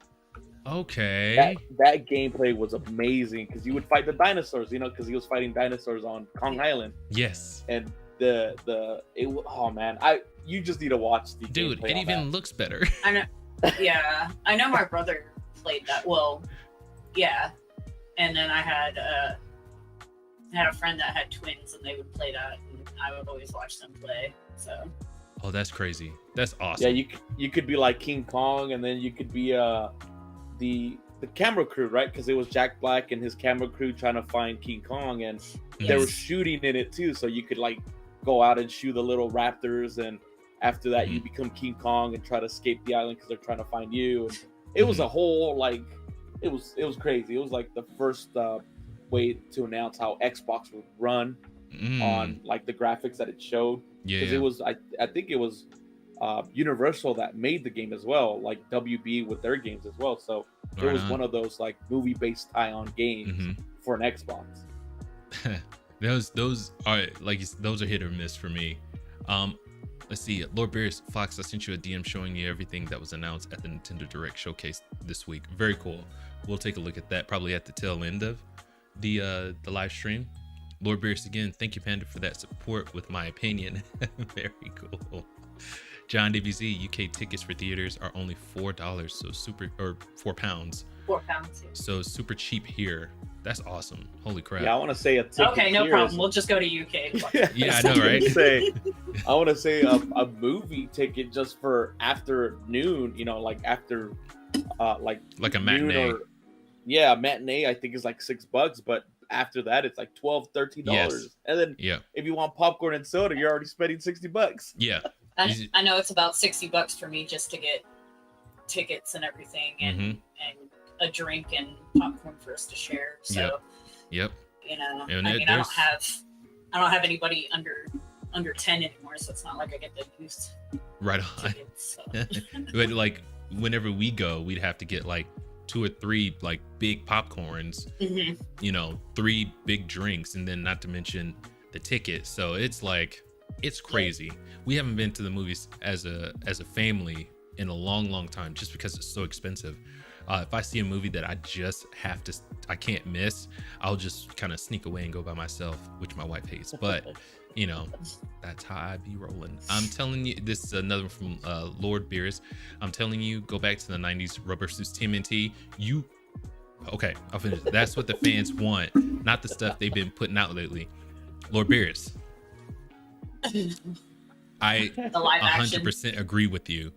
okay. That gameplay was amazing because you would fight the dinosaurs, because he was fighting dinosaurs on Kong Island. Yes. And oh man, you just need to watch the dude. It even looks better. I know. Yeah, I know my brother played that. Well, yeah, and then I had a friend that had twins, and they would play that, and I would always watch them play. So. Oh, that's crazy. That's awesome. Yeah, you could be like King Kong, and then you could be the camera crew, right? Because it was Jack Black and his camera crew trying to find King Kong, and they were shooting in it too. So you could like go out and shoot the little raptors, and after that you become King Kong and try to escape the island because they're trying to find you. And it was a whole it was crazy. It was like the first way to announce how Xbox would run on like the graphics that it showed. Because it was I think it was Universal that made the game as well, like WB with their games as well. So it was one of those like movie-based tie-on games for an Xbox. those are those are hit or miss for me. Let's see, Lord Beerus Fox, I sent you a DM showing you everything that was announced at the Nintendo Direct showcase this week. Very cool. We'll take a look at that probably at the tail end of the live stream. Lord Beerus again, thank you Panda for that support with my opinion. Very cool. John DBZ, UK tickets for theaters are only $4, so super, or £4. £4. Yeah. So super cheap here. That's awesome. Holy crap. Yeah, I want to say a ticket. Okay, no problem. We'll just go to UK. Yeah, I know, right? I want to say a movie ticket just for afternoon, like after like a matinee. A matinee I think is like $6, but after that it's like $12-13. Yes. And then if you want popcorn and soda, you're already spending $60. Yeah. I know it's about $60 for me just to get tickets and everything, and a drink and popcorn for us to share. So, and I don't have anybody under 10 anymore, so it's not like I get the use. Right on. Tickets, so. But like whenever we go, we'd have to get like 2 or 3 like big popcorns, 3 big drinks, and then not to mention the ticket. So it's like, it's crazy. We haven't been to the movies as a family in a long time just because it's so expensive. If I see a movie that I just I can't miss, I'll just kind of sneak away and go by myself, which my wife hates. But that's how I be rolling. I'm telling you, this is another one from Lord Beerus. I'm telling you, go back to the 90s Rubber Suits TMNT. Okay, I'll finish. That's what the fans want, not the stuff they've been putting out lately. Lord Beerus, I 100% agree with you.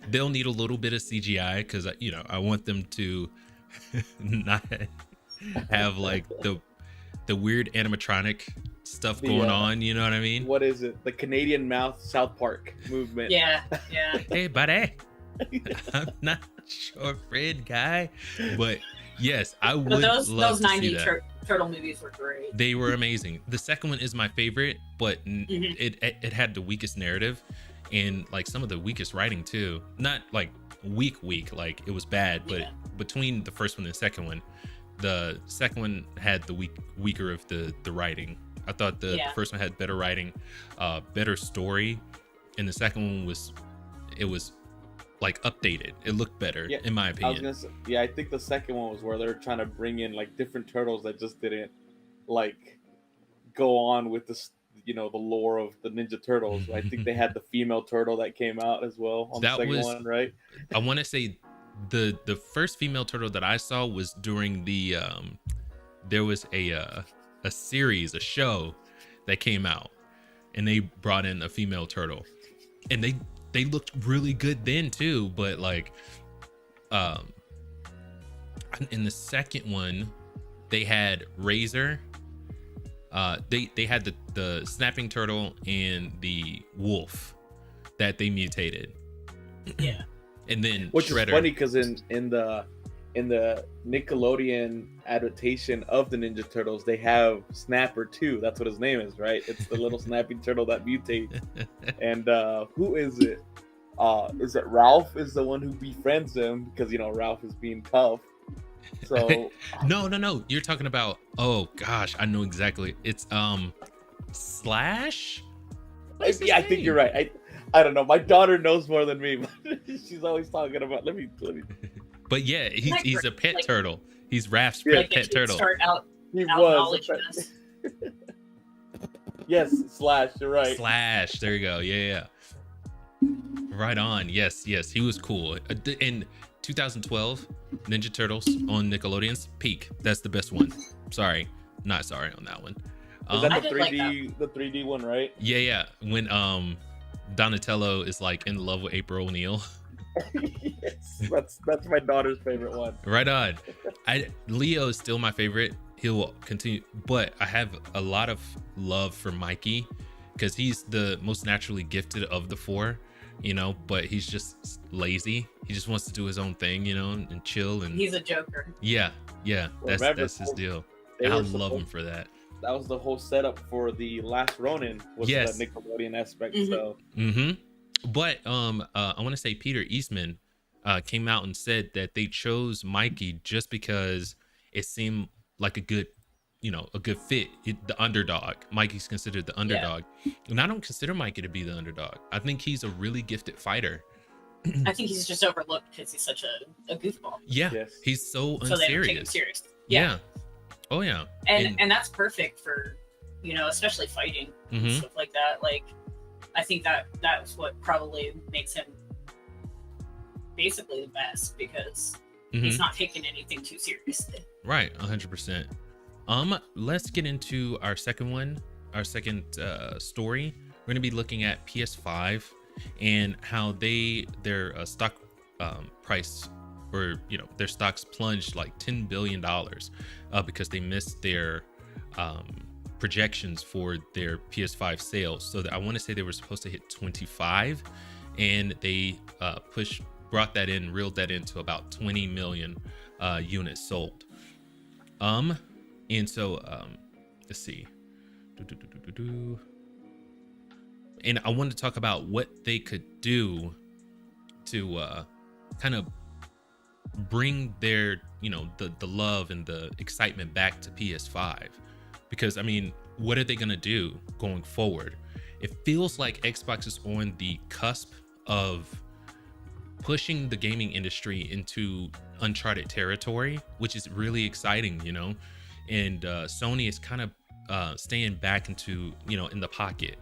They'll need a little bit of CGI because I want them to not have like the weird animatronic stuff going on. You know what I mean? What is it? The Canadian mouth South Park movement. Yeah. Hey, buddy. I'm not your friend, guy, but yes, I would. But those love to 90 see that. turtle movies were great. They were amazing. The second one is my favorite, but it had the weakest narrative and like some of the weakest writing too. Not like weak, like it was bad, but between the first one and the second one had the weaker of the writing. I thought the first one had better writing, better story, and the second one was like updated. It looked better, in my opinion. I think the second one was where they're trying to bring in like different turtles that just didn't like go on with the lore of the Ninja Turtles. I think they had the female turtle that came out as well on the second one, right? I want to say the first female turtle that I saw was during the there was a show that came out, and they brought in a female turtle, and they looked really good then too, but like um, in the second one, they had Razor. They had the snapping turtle and the wolf that they mutated. Yeah. And then Which Shredder. is funny because in the Nickelodeon adaptation of the Ninja Turtles, they have Snapper too. That's what his name is, right? It's the little snapping turtle that mutates. And who is it? Is it Ralph? Is the one who befriends him because Ralph is being tough. So no. You're talking about. Oh gosh, I know exactly. It's Slash. Yeah, I think you're right. I don't know. My daughter knows more than me. She's always talking about. Let me. But yeah, he's a pet turtle. He's Raph's Yeah. pet turtle. Start out He was. acknowledging us. Yes, Slash. You're right. Slash. There you go. Yeah. Right on. Yes. He was cool. In 2012, Ninja Turtles on Nickelodeon's peak. That's the best one. Not sorry on that one. Is that I the did like 3D, the 3D one, right? Yeah. When Donatello is like in love with April O'Neil. Yes, that's my daughter's favorite one. Right on. Leo is still my favorite. He'll continue, but I have a lot of love for Mikey because he's the most naturally gifted of the four, but he's just lazy. He just wants to do his own thing, and chill. And He's a joker. yeah. Remember, That's his deal. they I were love him for that. That was the whole setup for the last Ronin, was Yes. the Nickelodeon aspect. Mhm. So But I want to say Peter Eastman came out and said that they chose Mikey just because it seemed like a good fit. The underdog. Mikey's considered the underdog. And I don't consider Mikey to be the underdog. I think he's a really gifted fighter. I think he's just overlooked because he's such a goofball. Yeah, Yes. he's so So they don't take him unserious. serious. Yeah. Oh yeah. And that's perfect for especially fighting and Mhm. stuff like that. Like I think that's what probably makes him basically the best because he's not taking anything too seriously. Right, 100%. Let's get into our second story. We're going to be looking at PS5 and how their stock price, or their stocks plunged like $10 billion because they missed their projections for their PS5 sales. So I want to say they were supposed to hit 25, and they reeled that into about 20 million units sold. And so let's see. And I wanted to talk about what they could do to kind of bring their the love and the excitement back to PS5, because what are they going to do going forward? It feels like Xbox is on the cusp of pushing the gaming industry into uncharted territory, which is really exciting, and Sony is kind of staying back into in the pocket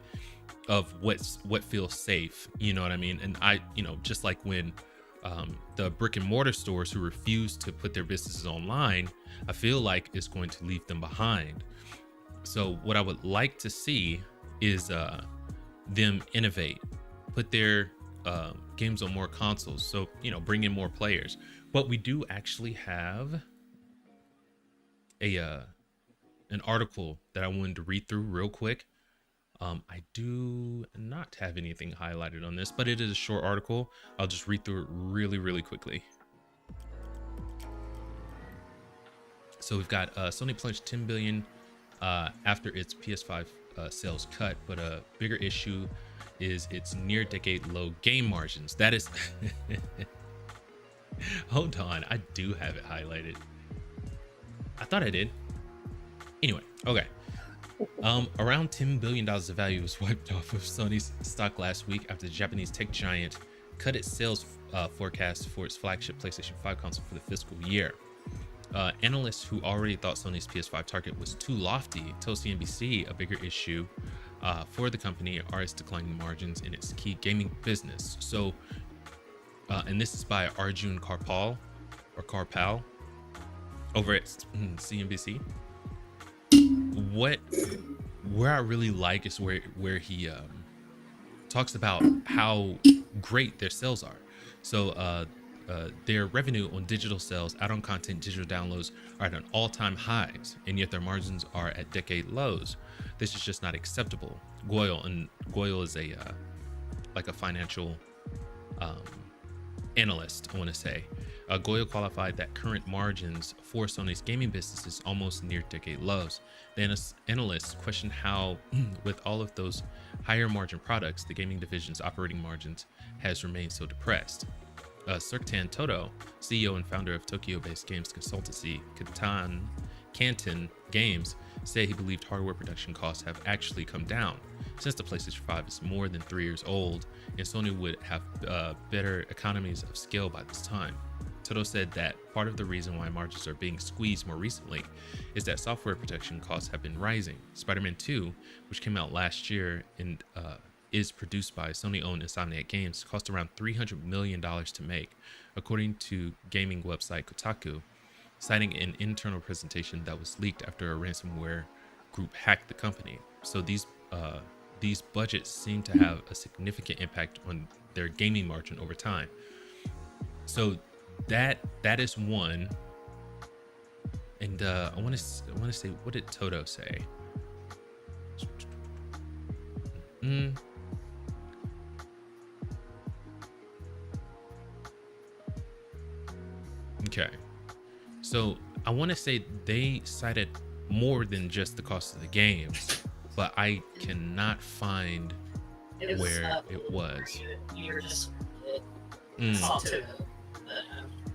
of what feels safe, what I mean? And I just like when the brick and mortar stores who refuse to put their businesses online, I feel like it's going to leave them behind. So what I would like to see is them innovate, put their games on more consoles, so bring in more players. But we do actually have an article that I wanted to read through real quick. I do not have anything highlighted on this, but it is a short article. I'll just read through it really quickly. So we've got Sony plunged 10 billion after its PS5 sales cut, but a bigger issue is its near decade low game margins. That is hold on, I do have it highlighted. I thought I did. Anyway, okay. Around $10 billion of value was wiped off of Sony's stock last week after the Japanese tech giant cut its sales forecast for its flagship PlayStation 5 console for the fiscal year. Analysts who already thought Sony's PS5 target was too lofty told CNBC a bigger issue for the company are its declining margins in its key gaming business. So, and this is by Arjun Karpal over at CNBC. Where I really like is where he talks about how great their sales are. So their revenue on digital sales, add-on content, digital downloads are at an all-time highs, and yet their margins are at decade lows. This is just not acceptable. Goyle is a like a financial analyst, I want to say. Goyle qualified that current margins for Sony's gaming business is almost near decade lows. The analysts questioned how, with all of those higher margin products, the gaming division's operating margins has remained so depressed. Sertan Toto, CEO and founder of Tokyo-based games consultancy Canton Games, said he believed hardware production costs have actually come down since the PlayStation 5 is more than 3 years old, and Sony would have better economies of scale by this time. Toto said that part of the reason why margins are being squeezed more recently is that software production costs have been rising. Spider-Man 2, which came out last year and is produced by Sony-owned Insomniac Games, cost around $300 million to make, according to gaming website Kotaku, citing an internal presentation that was leaked after a ransomware group hacked the company. So these budgets seem to have a significant impact on their gaming margin over time. So that is one. And I want to say, what did Toto say? Okay, so I want to say they cited more than just the cost of the games, but I cannot find where it was. You were just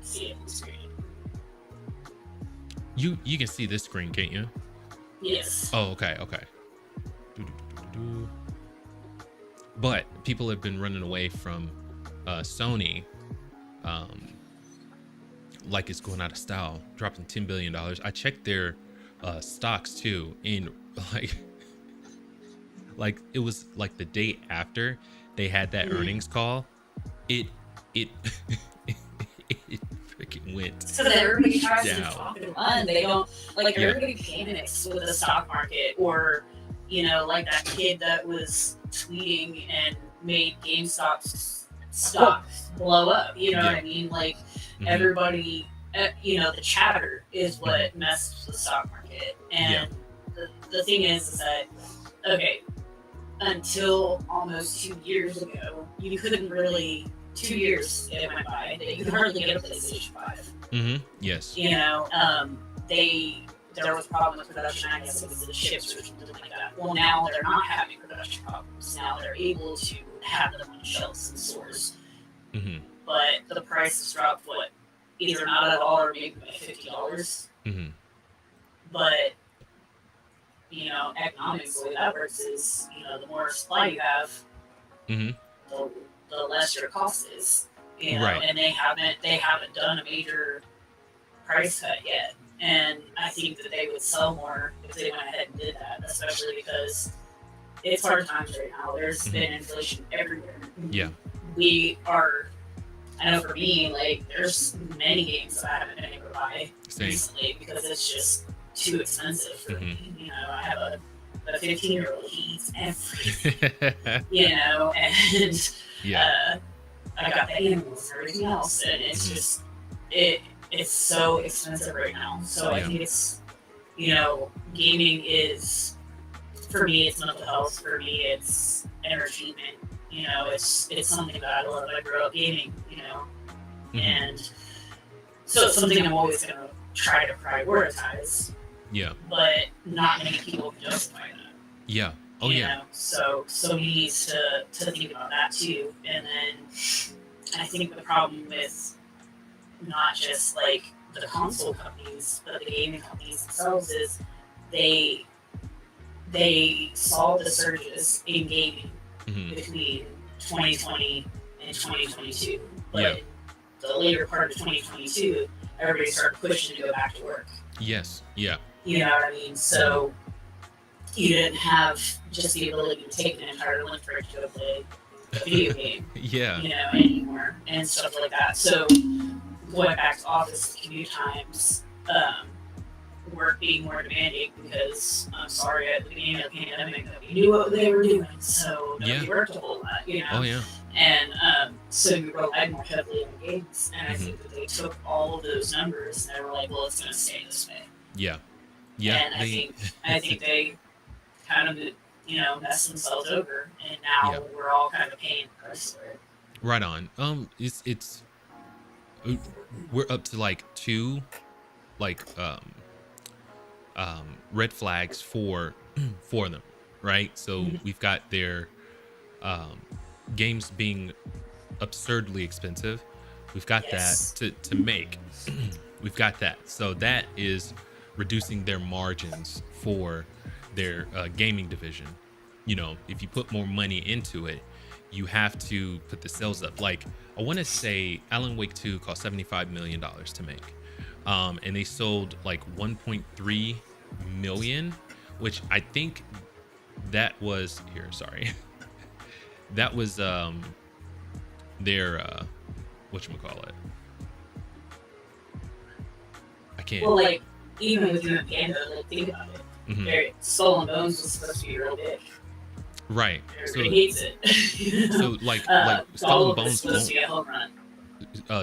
see it on the screen. You can see this screen, can't you? Yes. Oh, okay. But people have been running away from Sony, like it's going out of style, dropping $10 billion. I checked their stocks too, and like it was like the day after they had that earnings call, it freaking went so that everybody tries down. to talk and run. They don't like everybody panics with the stock market, or like that kid that was tweeting and made GameStop's stocks blow up. You know what I mean? Like everybody, the chatter is what messes with the stock market. And the thing is that, okay, until almost 2 years ago, you couldn't really, 2 years it went by, that you could hardly get a PlayStation 5. Yes. There was a problem with production, I guess it was the chips or something like that. Well, now they're not having production problems. Now they're able to have them on shelves in stores. But the price has dropped, either not at all or maybe by $50. But, economics, the way that works is, the more supply you have, the less your cost is. Right. And they haven't done a major price cut yet. And I think that they would sell more if they went ahead and did that, especially because it's hard times right now. There's been inflation everywhere. Yeah. I know for me, like, there's many games that I haven't been able to buy recently because it's just too expensive for me. I have a 15-year-old, he eats everything, and I got the animals and everything else, and it's just, it's so expensive right now. So I think it's, gaming is, for me, it's mental health. For me, it's entertainment. It's something that I love. I grew up gaming, and so it's something I'm always going to try to prioritize. Yeah. But not many people can justify that. Yeah. So we need to think about that too. And then I think the problem with not just like the console companies, but the gaming companies themselves is they saw the surges in gaming between 2020 and 2022. But the later part of 2022, everybody started pushing to go back to work. Yes. Yeah. You know what I mean? So you didn't have just the ability to take an entire lunch break to go play a video game. Anymore and stuff like that. So going back to office commute times work being more demanding because I'm sorry, at the beginning of the pandemic, nobody knew what they were doing, so nobody worked a whole lot, you know. Oh yeah. And so you relied more heavily on games, and I think that they took all of those numbers and they were like, well, it's going to stay this way. Yeah. Yeah. And I think they kind of, you know, messed themselves over, and now we're all kind of paying the price for it. Right on. It's we're up to like 2 like red flags for them, right? So we've got their games being absurdly expensive. We've got that to make. We've got that. So that is reducing their margins for their gaming division. You know, if you put more money into it, you have to put the sales up. Like, I want to say Alan Wake 2 cost $75 million to make. And they sold like 1.3 million, which I think that was here. Sorry. That was their whatchamacallit. I can't. Well, like, even within the Panda, like, think about it. Skull and Bones was supposed to be real big. Right. Everybody hates it. You know? So like Skull and Bones won't.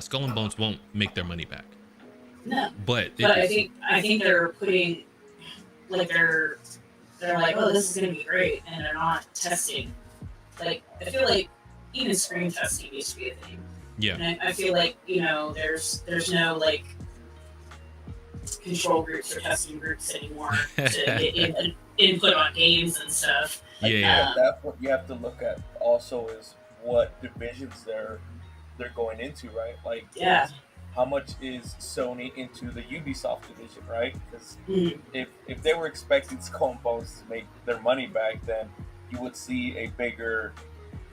Skull and Bones won't make their money back. No. But I think they're putting, like, they're like, oh, this is gonna be great, and they're not testing. Like, I feel like even screen testing used to be a thing. Yeah. And I feel like, you know, there's no like control groups or testing groups anymore to get input on games and stuff. Yeah. That's what you have to look at also is what divisions they're going into, right? Like, how much is Sony into the Ubisoft division, right? Because if they were expecting Skull and Bones to make their money back, then you would see a bigger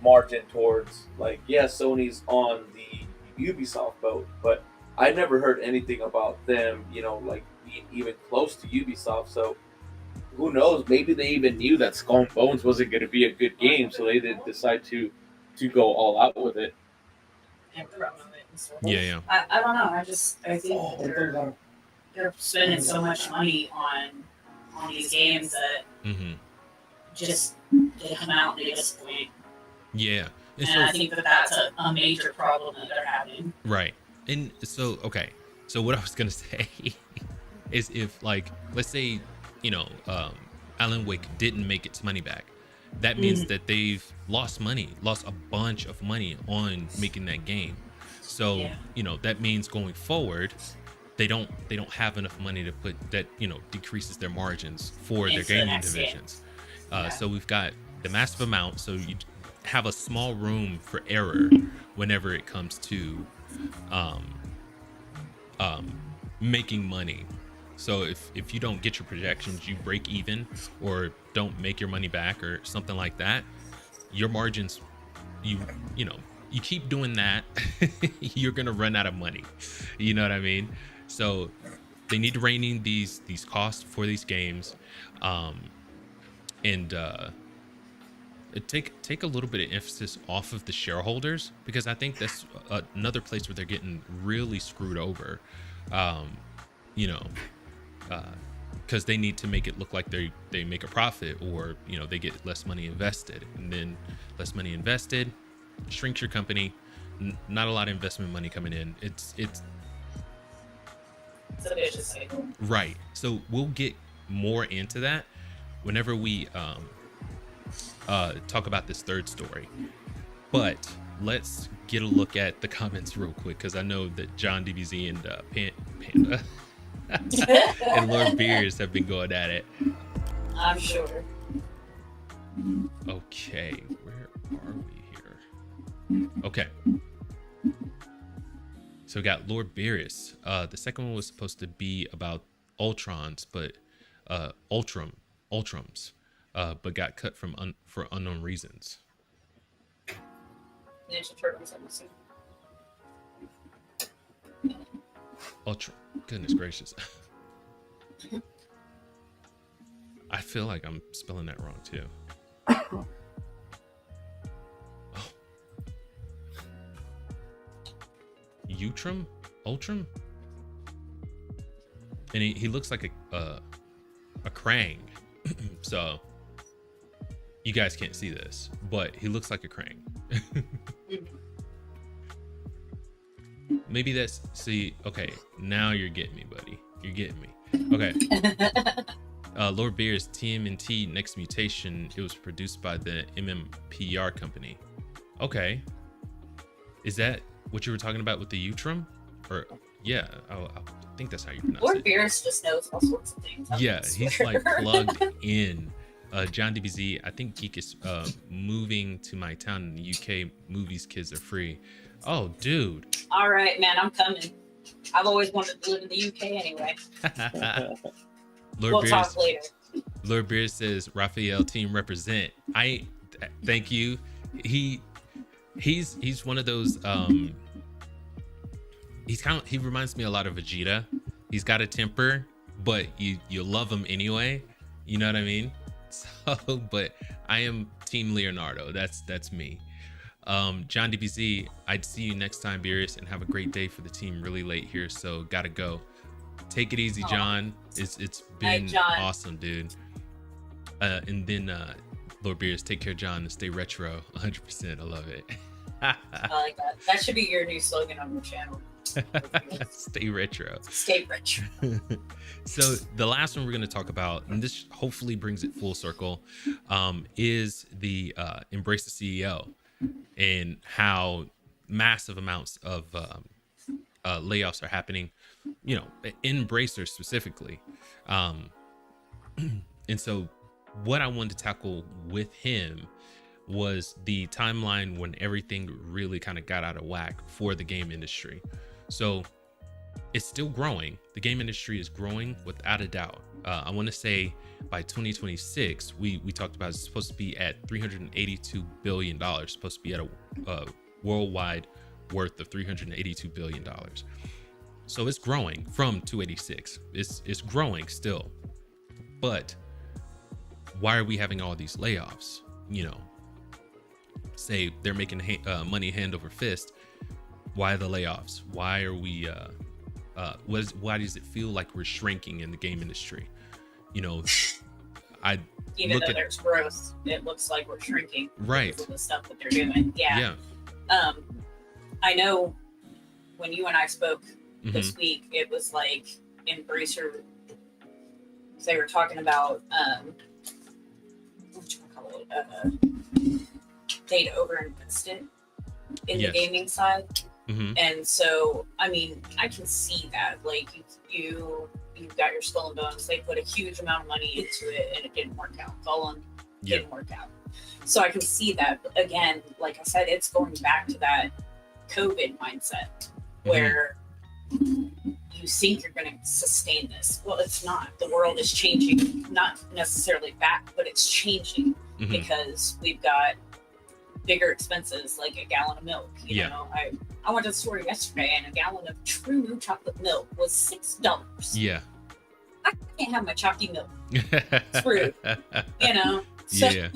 margin towards, like, Sony's on the Ubisoft boat, but I never heard anything about them, you know, like, being even close to Ubisoft. So who knows? Maybe they even knew that Skull and Bones wasn't going to be a good game, so they didn't decide to go all out with it. Yeah. I don't know. I think they're spending so much money on these games that just they come out and they disappoint. Yeah. And I think that's a major problem that they're having. Right. And so, okay. So what I was going to say is if, like, let's say, you know, Alan Wake didn't make its money back. That means that they've lost a bunch of money on making that game. So, you know, that means going forward, they don't have enough money to put that, you know, decreases their margins for their gaming divisions. So we've got the massive amount. So you have a small room for error whenever it comes to making money. So if you don't get your projections, you break even or don't make your money back or something like that, your margins, you know, you keep doing that, you're gonna run out of money. You know what I mean? So they need to rein in these costs for these games, and take a little bit of emphasis off of the shareholders, because I think that's another place where they're getting really screwed over. You know, because they need to make it look like they make a profit, or, you know, they get less money invested, and then less money invested shrinks your company. Not a lot of investment money coming in. It's a vicious cycle. Right. So we'll get more into that whenever we talk about this third story. But let's get a look at the comments real quick, because I know that John DBZ and Panda and Lord Beers have been going at it. I'm sure. Okay, where are we here? Okay. So we got Lord Beerus. The second one was supposed to be about Ultrons, but Ultrums, but got cut for unknown reasons. Ninja Turtles, I'm assuming. Ultra. Goodness gracious. I feel like I'm spelling that wrong too. Oh. Ultrum? and he looks like a Krang. So you guys can't see this, but he looks like a Krang. Maybe that's, see, okay, now you're getting me, buddy. You're getting me. Okay. Lord Beer's TMNT Next Mutation, it was produced by the MMPR company. Okay. Is that what you were talking about with the Utrum? Or, yeah, I think that's how you pronounce Lord it. Beers just knows all sorts of things. Yeah, he's like plugged in. John DBZ, I think Geek is moving to my town in the UK. Movies, kids are free. Oh, dude. All right, man, I'm coming. I've always wanted to live in the UK anyway. We'll talk later. Lord Beer says, Raphael team represent. Thank you. He's one of those, he reminds me a lot of Vegeta. He's got a temper, but you love him anyway. You know what I mean? So, but I am Team Leonardo. That's me. John DBZ, I'd see you next time, Beerus, and have a great day for the team. Really late here, so gotta go. Take it easy, John. It's been awesome, dude. And then Lord Beerus, take care, John, and stay retro. 100%. I love it. I like that. That should be your new slogan on your channel. Stay retro. Stay retro. So the last one we're going to talk about, and this hopefully brings it full circle, is the Embrace the CEO, and how massive amounts of layoffs are happening, you know, in Embracer specifically. And so what I wanted to tackle with him was the timeline when everything really kind of got out of whack for the game industry. So it's still growing. The game industry is growing without a doubt. I want to say by 2026, we talked about it's supposed to be at $382 billion, supposed to be at a worldwide worth of $382 billion. So it's growing from 286. It's growing still. But why are we having all these layoffs? You know, say they're making money hand over fist. Why the layoffs? Why are we why does it feel like we're shrinking in the game industry? You know, even though there's growth, it looks like we're shrinking. Right. Because of the stuff that they're doing. Yeah. I know when you and I spoke this week, it was like Embracer, they were talking about they'd overinvested in the gaming side. And so, I mean, I can see that. Like, you've got your Skull and Bones. They put a huge amount of money into it, and it didn't work out. Gollum didn't work out. So I can see that. But again, like I said, it's going back to that COVID mindset where you think you're going to sustain this. Well, it's not. The world is changing, not necessarily back, but it's changing because we've got bigger expenses, like a gallon of milk. You know, I went to the store yesterday, and a gallon of True New chocolate milk was $6. Yeah. I can't have my chalky milk. It's rude. You know? So,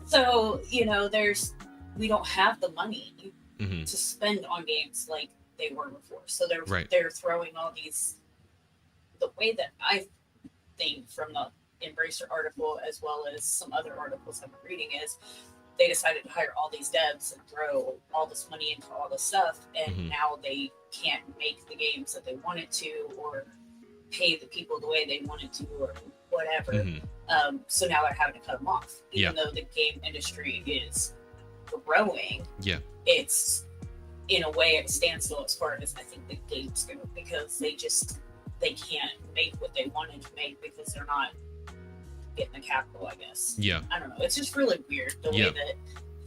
so, you know, we don't have the money to spend on games like they were before. So they're throwing all these, the way that I think from the Embracer article, as well as some other articles I'm reading, is they decided to hire all these devs and throw all this money into all this stuff, and now they can't make the games that they wanted to, or pay the people the way they wanted to, or whatever. So now they're having to cut them off, even though the game industry is growing. It's in a way at a standstill as far as I think the games go, because they can't make what they wanted to make because they're not getting the capital, I guess. I don't know. It's just really weird the way that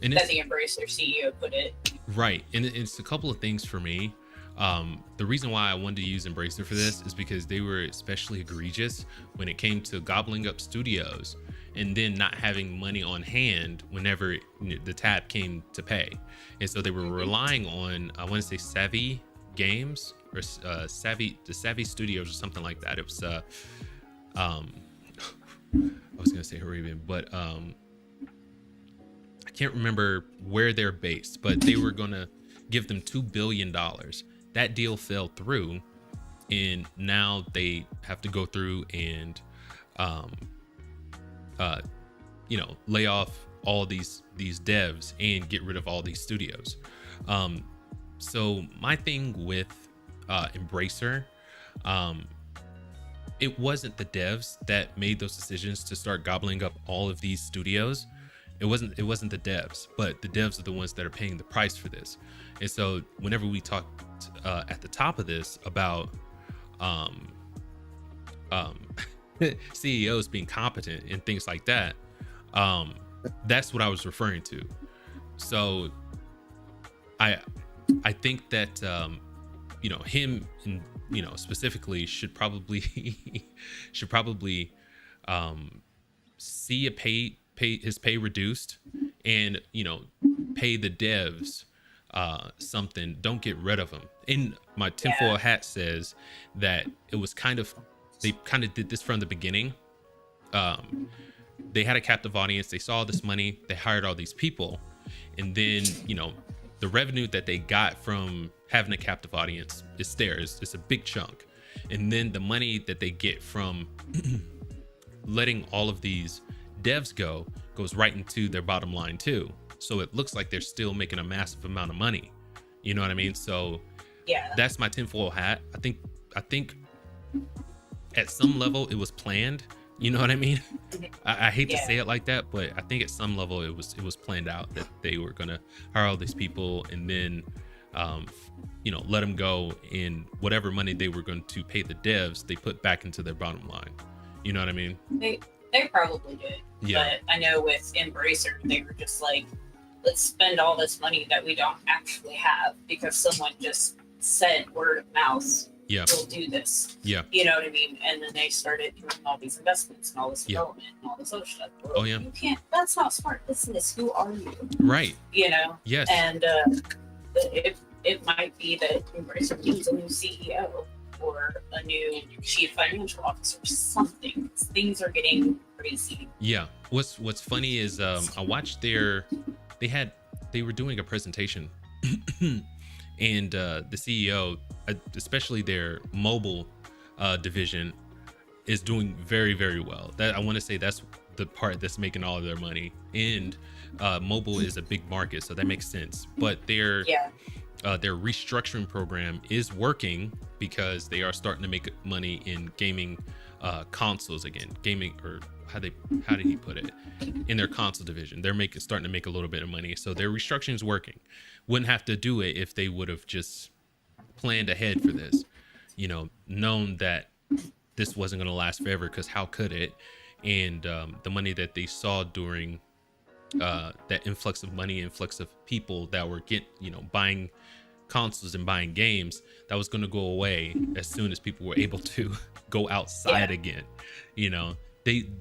the Embracer CEO put it. Right. And it's a couple of things for me. The reason why I wanted to use Embracer for this is because they were especially egregious when it came to gobbling up studios and then not having money on hand whenever the tab came to pay. And so they were relying on, I want to say Savvy Games or the Savvy Studios or something like that. It was I was gonna say Arabian, but I can't remember where they're based, but they were gonna give them $2 billion. That deal fell through, and now they have to go through and lay off all these devs and get rid of all these studios. So my thing with Embracer, it wasn't the devs that made those decisions to start gobbling up all of these studios. It wasn't the devs, but the devs are the ones that are paying the price for this. And so whenever we talked at the top of this about CEOs being competent and things like that, that's what I was referring to. So I think that him and specifically should probably see his pay reduced, and pay the devs something. Don't get rid of them. In my tinfoil hat says that it was they kind of did this from the beginning. They had a captive audience, they saw this money, they hired all these people, and then the revenue that they got from having a captive audience is theirs. It's a big chunk. And then the money that they get from letting all of these devs go goes right into their bottom line too. So it looks like they're still making a massive amount of money. You know what I mean? So that's my tinfoil hat. I think at some level it was planned. You know what I mean? I hate to say it like that, but I think at some level it was planned out that they were gonna hire all these people and then let them go, and whatever money they were going to pay the devs, they put back into their bottom line. You know what I mean? They probably did. Yeah. But I know with Embracer, they were just like, let's spend all this money that we don't actually have because someone just said word of mouth. Yeah. We'll do this. Yeah. You know what I mean? And then they started doing all these investments and all this development and all this other stuff. Well, oh yeah. You can't. That's not smart business. Who are you? Right. Yes. And it might be that Embracer needs a new CEO or a new chief financial officer or something. Things are getting crazy. Yeah. What's funny is I watched they were doing a presentation and the CEO, especially their mobile division, is doing very, very well. That I want to say that's the part that's making all of their money, and mobile is a big market, so that makes sense. But their restructuring program is working because they are starting to make money in gaming consoles again. Gaming, or how did he put it? In their console division, they're starting to make a little bit of money. So their restructuring is working. Wouldn't have to do it if they would have just planned ahead for this, known that this wasn't going to last forever, because how could it? And the money that they saw during that influx of money, influx of people that were buying consoles and buying games, that was going to go away as soon as people were able to go outside again.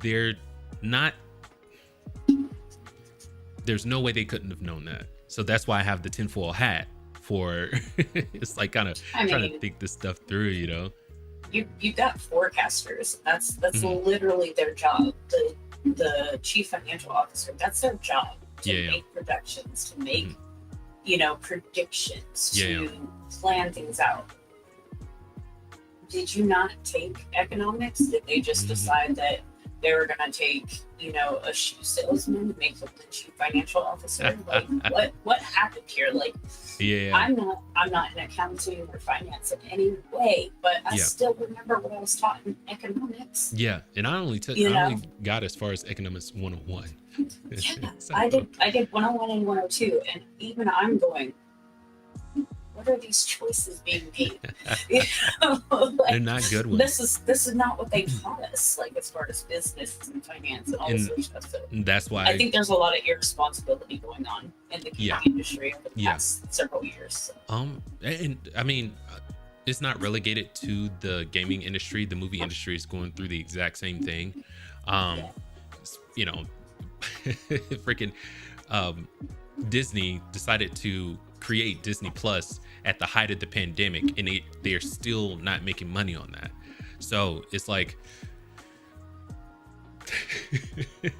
They're not, there's no way they couldn't have known that. So that's why I have the tinfoil hat for it's like kind of trying to think this stuff through. You got forecasters. That's literally their job. The chief financial officer, that's their job, to make projections, to make predictions, to plan things out. Did you not take economics? Did they just decide that they were going to take a shoe salesman and make them the chief financial officer? Like what happened here? I'm not in accounting or finance in any way, but I still remember what I was taught in economics. Yeah, and I only got as far as economics 101. So, I did 101 and 102, and even I'm going, what are these choices being made? They're not good ones. This is not what they taught us, as far as business and finance and all this other stuff. So that's why I think there's a lot of irresponsibility going on in the gaming industry over the past several years. So. And I mean, it's not relegated to the gaming industry. The movie industry is going through the exact same thing. Freaking Disney decided to create Disney Plus at the height of the pandemic, and they're still not making money on that. So it's like,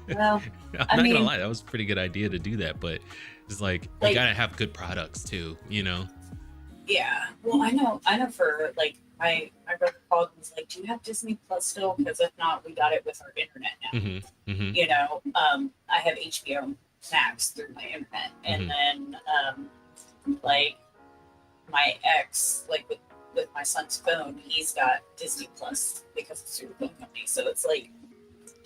well, I'm not gonna lie, that was a pretty good idea to do that, but it's like you gotta have good products too, Yeah, well, I know for my brother called and was like, "Do you have Disney Plus still? Because if not, we got it with our internet now." Mm-hmm. Mm-hmm. You know, I have HBO Max through my internet, and then like my ex, like with my son's phone, he's got Disney Plus because it's through the phone company. So it's like,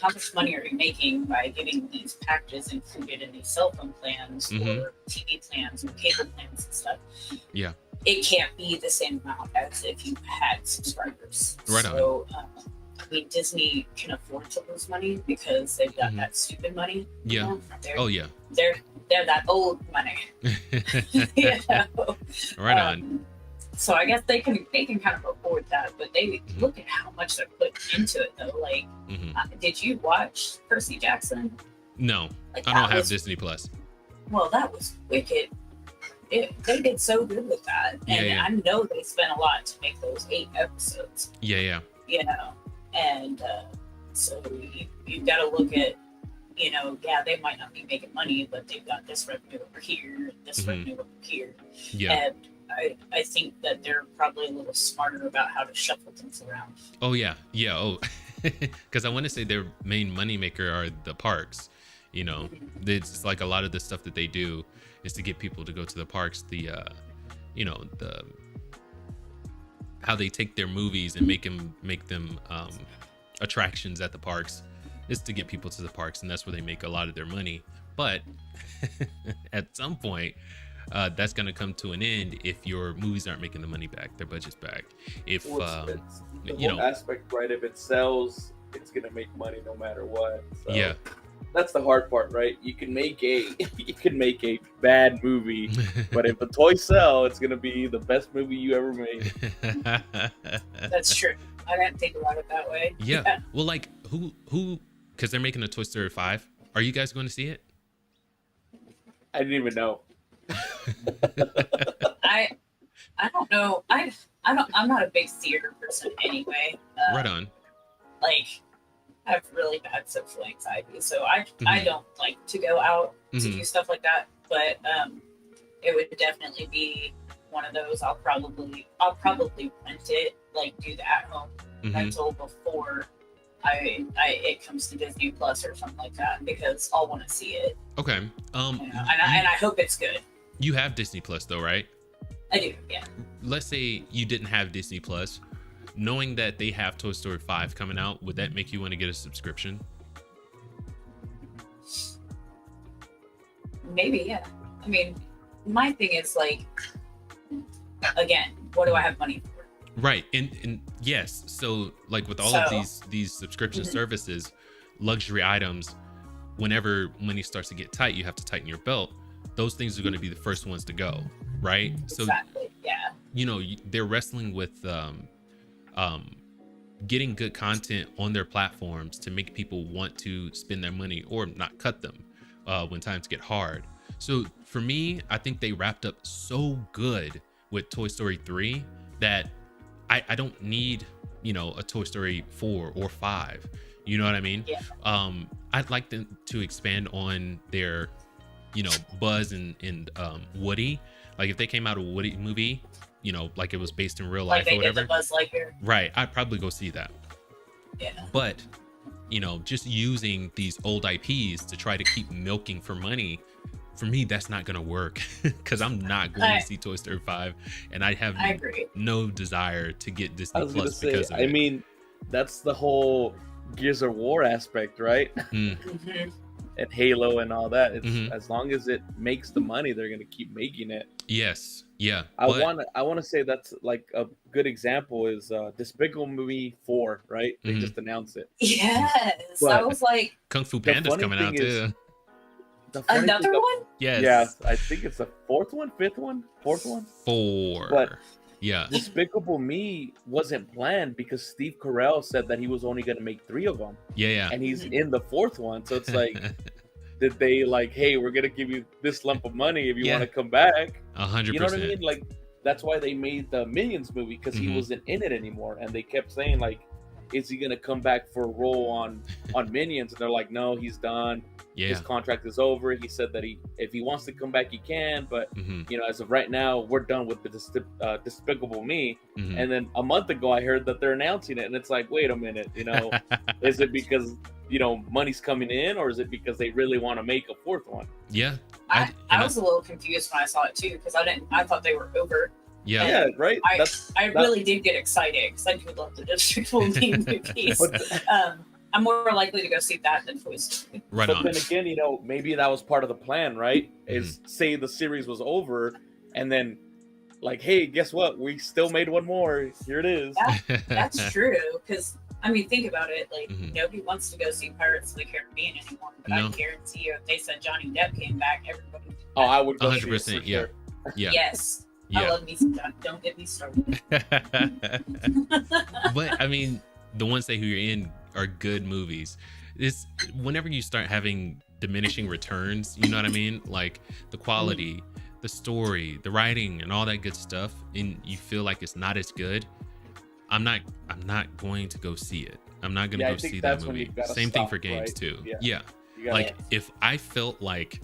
how much money are you making by getting these packages included in these cell phone plans or TV plans and cable plans and stuff? Yeah. It can't be the same amount as if you had subscribers. Right so, I mean, Disney can afford to lose money because they've got that stupid money. Yeah. You know? They're that old money. You know? Right on. So I guess they can kind of afford that, but they look at how much they're putting into it though. Like, did you watch Percy Jackson? No, like, I don't have Disney Plus. Well, that was wicked. They did so good with that, and I know they spent a lot to make those 8 episodes. Yeah. You know, and so you've got to look at, you know, they might not be making money, but they've got this revenue over here, this revenue over here, and I think that they're probably a little smarter about how to shuffle things around. Oh yeah. Oh, because I want to say their main moneymaker are the parks. You know, it's like a lot of the stuff that they do is to get people to go to the parks. The you know, the how they take their movies and make them attractions at the parks is to get people to the parks, and that's where they make a lot of their money. But at some point, that's going to come to an end if your movies aren't making the money back, their budget's back. If the you whole know aspect, right? If it sells, it's going to make money no matter what. So yeah, that's the hard part, right? You can make a bad movie, but if the toys sell, it's going to be the best movie you ever made. That's true. I didn't think about it that way. Yeah. Well, like who? Because they're making a Toy Story 5. Are you guys going to see it? I didn't even know. I don't know. I'm not a big theater person anyway. Right on. Like, I have really bad social anxiety, so I don't like to go out to do stuff like that. But it would definitely be one of those. I'll probably rent it, like do the at home rental before it comes to Disney Plus or something like that, because I'll want to see it. Okay. You know, and I hope it's good. You have Disney Plus though, right? I do, yeah. Let's say you didn't have Disney Plus, knowing that they have Toy Story 5 coming out, would that make you want to get a subscription? Maybe, yeah. I mean, my thing is like, again, what do I have money for? Right, and yes, so like with all of these subscription services, luxury items, whenever money starts to get tight, you have to tighten your belt. Those things are going to be the first ones to go, right? So exactly, yeah. You know, they're wrestling with getting good content on their platforms to make people want to spend their money or not cut them when times get hard. So for me, I think they wrapped up so good with Toy Story 3 that I don't need, you know, a Toy Story 4 or 5. You know what I mean? Yeah. I'd like them to expand on their, you know, Buzz and Woody. Like if they came out a Woody movie, you know, like it was based in real life or whatever. Did the Buzz Lightyear. Right. I'd probably go see that. Yeah. But, you know, just using these old IPs to try to keep milking for money, for me, that's not going to work, because I'm not going to see Toy Story 5, and I have no desire to get Disney Plus because of it. I mean, that's the whole Gears of War aspect, right? And Halo and all that. It's as long as it makes the money, they're going to keep making it. Yes. Yeah. I want to say that's like a good example is Despicable Me 4, right? They just announced it. Yes. But I was like, Kung Fu Panda's coming out too. Another one? Yes. Yeah, I think it's the fourth one. 4. But yeah, Despicable Me wasn't planned because Steve Carell said that he was only going to make 3 of them. Yeah. And he's in the 4th one, so it's like, did they like, hey, we're going to give you this lump of money if you want to come back? 100%. You know what I mean? Like, that's why they made the Minions movie, because he wasn't in it anymore, and they kept saying like, is he gonna come back for a role on Minions? And they're like, no, he's done. Yeah. His contract is over. He said that if he wants to come back, he can. But as of right now, we're done with the Despicable Me. And then a month ago, I heard that they're announcing it, and it's like, wait a minute, is it because money's coming in, or is it because they really want to make a fourth one? Yeah, I was a little confused when I saw it too, because I thought they were over. Yeah, right. I really did get excited because I do love the Despicable Me movies. I'm more likely to go see that than Toy Story. Right but on. Then again, maybe that was part of the plan, right? Is say the series was over, and then like, hey, guess what? We still made one more. Here it is. That's true. Because think about it. Like nobody wants to go see Pirates of the Caribbean anymore. But I guarantee you, if they said Johnny Depp came back, everybody would. Oh, I would go 100%. See it, Yeah. sure. Yeah. Yes. Yeah. I love me some Johnny. Don't get me started. But the ones that you're in are good movies. It's whenever you start having diminishing returns, you know what I mean? Like the quality, the story, the writing, and all that good stuff, and you feel like it's not as good. I'm not going to go see it. I'm not going to go see that movie. Same thing for games, right? Too. Yeah. Like if I felt like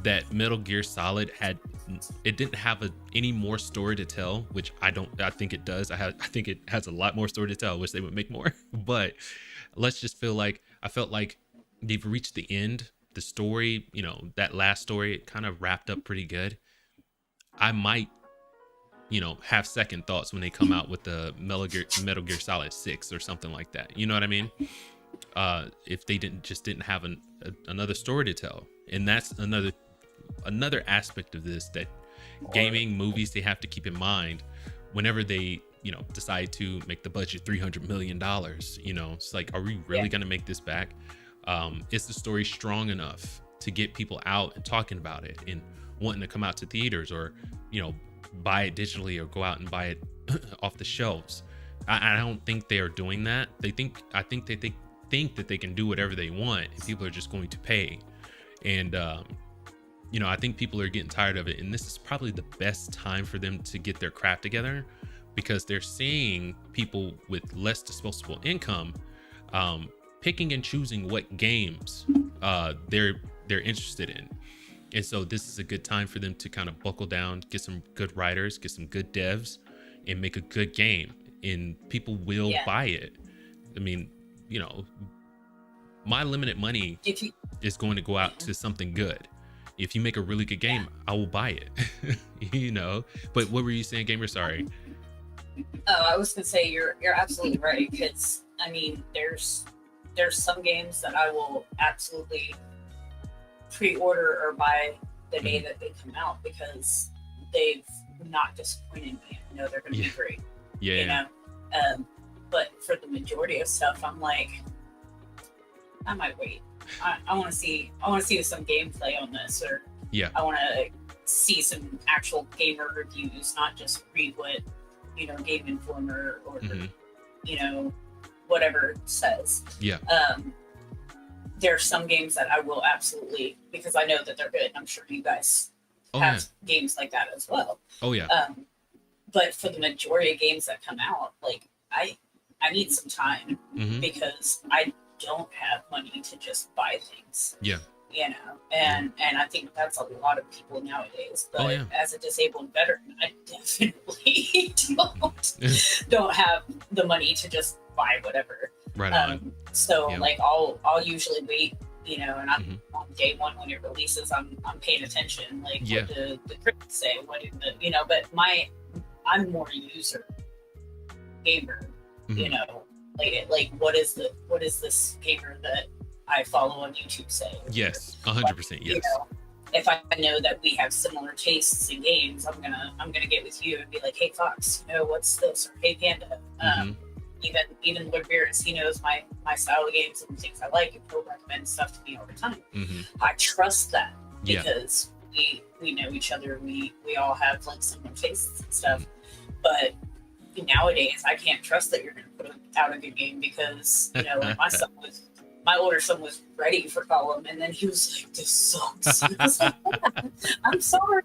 that Metal Gear Solid didn't have any more story to tell, which I think it does. I think it has a lot more story to tell. I wish they would make more. But let's just I felt like they've reached the end. The story, that last story, it kind of wrapped up pretty good. I might, have second thoughts when they come out with the Metal Gear Solid 6 or something like that. You know what I mean? If they didn't have another story to tell. And that's another aspect of this that gaming movies, they have to keep in mind whenever they decide to make the budget $300 million. It's like, are we really going to make this back? Is the story strong enough to get people out and talking about it and wanting to come out to theaters, or buy it digitally, or go out and buy it off the shelves? I don't think they are doing that. I think that they think that they can do whatever they want and people are just going to pay. And I think people are getting tired of it, and this is probably the best time for them to get their crap together, because they're seeing people with less disposable income picking and choosing what games they're interested in. And so this is a good time for them to kind of buckle down, get some good writers, get some good devs, and make a good game, and people will buy it. My limited money is going to go out to something good. If you make a really good game, I will buy it. But what were you saying, Gamer? Sorry. Oh, I was gonna say you're absolutely right, because there's some games that I will absolutely pre-order or buy the day that they come out, because they've not disappointed me. I know they're gonna be great. But for the majority of stuff, I'm like, I might wait. I want to see some gameplay on this, or I want to see some actual gamer reviews, not just read what Game Informer or whatever says. There are some games that I will absolutely, because I know that they're good. I'm sure you guys have games like that as well. But for the majority of games that come out, like I need some time, because I don't have money to just buy things. And I think that's a lot of people nowadays. But as a disabled veteran, I definitely don't have the money to just buy whatever. So like I'll usually wait, and I'm on day one when it releases, I'm paying attention, like what do the critics say, what do but I'm more user gamer, like what is this gamer that I follow on YouTube say? 100%. Yes. If I know that we have similar tastes in games, I'm gonna get with you and be like, hey Fox, what's this? Or hey Panda. Even Lord Beerus, he knows my style of games and things I like, and he'll recommend stuff to me all the time. I trust that, because we know each other. We all have like similar tastes and stuff. But nowadays, I can't trust that you're going to put out a good game, because like my older son was ready for Gollum, and then he was like, "This sucks." I was like, I'm sorry,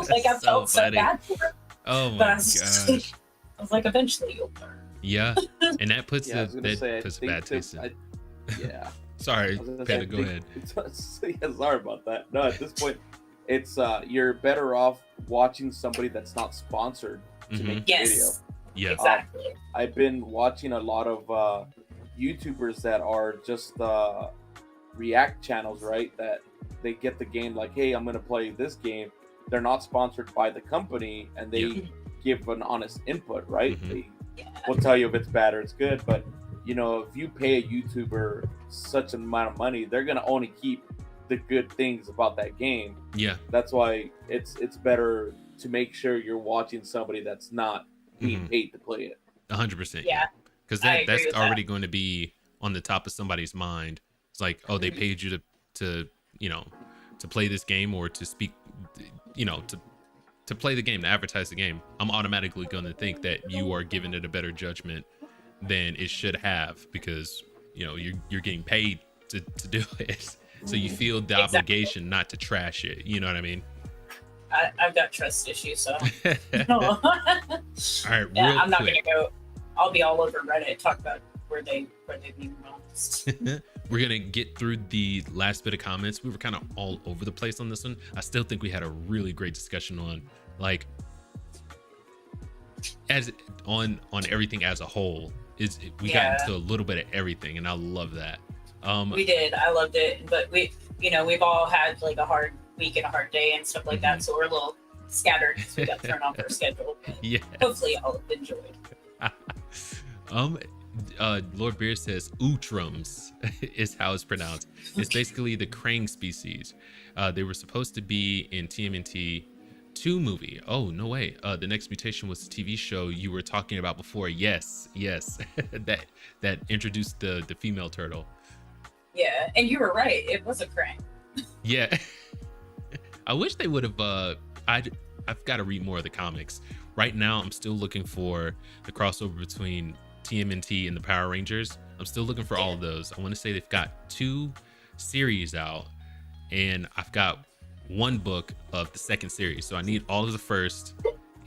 like I felt so bad for him. Oh my but I gosh. was like, eventually you'll learn. Yeah, and that puts Yeah, I was gonna say, I puts a think bad taste in. yeah. Sorry, I was gonna say, Panda, go ahead. yeah, sorry about that. No, at this point, it's you're better off watching somebody that's not sponsored to make the video. Yes, Yeah, exactly. I've been watching a lot of YouTubers that are just React channels, right? That they get the game like, hey, I'm gonna play this game. They're not sponsored by the company, and they Yeah. give an honest input, right? Mhm. They Yeah. will tell you if it's bad or it's good. But you know, if you pay a YouTuber such an amount of money, they're gonna only keep the good things about that game. Yeah. That's why it's better to make sure you're watching somebody that's not being Mhm. paid to play it. 100%. Yeah, Because I agree that's with already going to be on the top of somebody's mind. It's like, oh, they paid you to to play this game or to speak, to play the game, to advertise the game. I'm automatically going to think that you are giving it a better judgment than it should have, because you're getting paid to do it. So you feel the Exactly. obligation not to trash it. You know what I mean? I've got trust issues, so All right, yeah, real I'm not quick. gonna go. I'll be all over Reddit talk about where they being honest. We're gonna get through the last bit of comments. We were kind of all over the place on this one. I still think we had a really great discussion on like on everything as a whole. We got into a little bit of everything, and I love that. We did. I loved it, but we've all had like a hard week and a hard day and stuff like that, so we're a little scattered because we got thrown off our schedule. Yeah. Hopefully, y'all have enjoyed. Lord Beer says Utrums is how it's pronounced. It's basically the Krang species. They were supposed to be in TMNT 2 movie. Oh, no way. The Next Mutation was the TV show you were talking about before. Yes. that introduced the female turtle. Yeah, and you were right. It was a Krang. Yeah. I wish they would have I've got to read more of the comics. Right now, I'm still looking for the crossover between TMNT and the Power Rangers. I'm still looking for all of those. I want to say they've got 2 series out, and I've got 1 book of the second series. So I need all of the first,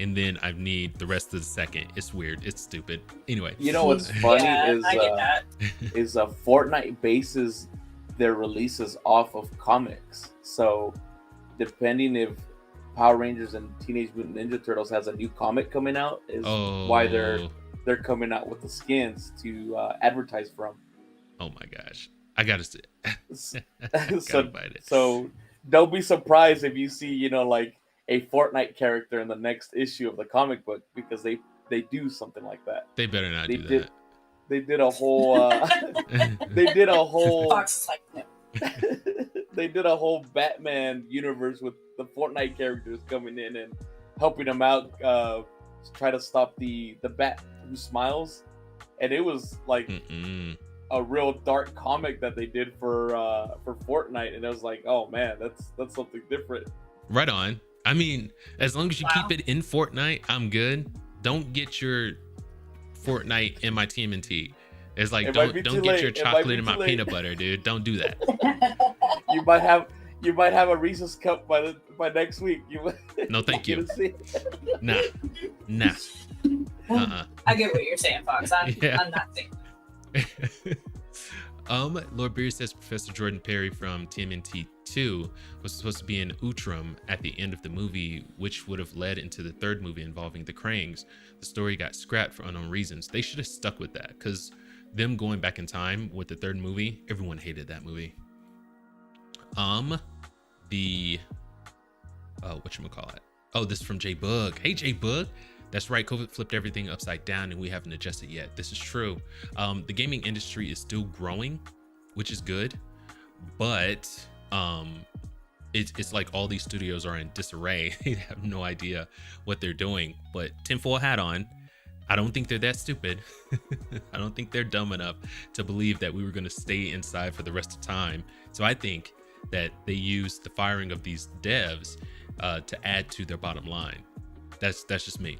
and then I need the rest of the second. It's weird. It's stupid. Anyway. You know what's funny I get that. is Fortnite bases their releases off of comics. So depending if Power Rangers and Teenage Mutant Ninja Turtles has a new comic coming out, is why they're coming out with the skins to advertise from. Oh my gosh, I gotta see. So don't be surprised if you see like a Fortnite character in the next issue of the comic book, because they do something like that. They better not do that. They did a whole. They did a whole. Fox is like, no. They did a whole Batman universe with the Fortnite characters coming in and helping them out, to try to stop the Bat who smiles, and it was like a real dark comic that they did for Fortnite, and it was like, oh man, that's something different. Right on. I mean, as long as you keep it in Fortnite, I'm good. Don't get your Fortnite in my TMNT. It's like, don't get your chocolate in my peanut butter, dude. Don't do that. You might have a Reese's cup by next week. No, thank you. Nah. I get what you're saying, Fox. I'm not saying. Lord Beer says Professor Jordan Perry from TMNT 2 was supposed to be an Utrum at the end of the movie, which would have led into the 3rd movie involving the Krangs. The story got scrapped for unknown reasons. They should have stuck with that, because them going back in time with the 3rd movie, everyone hated that movie. Whatchamacallit? Oh, this is from J Book. Hey, J Book. That's right. COVID flipped everything upside down, and we haven't adjusted yet. This is true. The gaming industry is still growing, which is good, but it's like all these studios are in disarray. They have no idea what they're doing. But tinfoil hat on, I don't think they're that stupid. I don't think they're dumb enough to believe that we were going to stay inside for the rest of time. So I think that they used the firing of these devs to add to their bottom line. That's just me.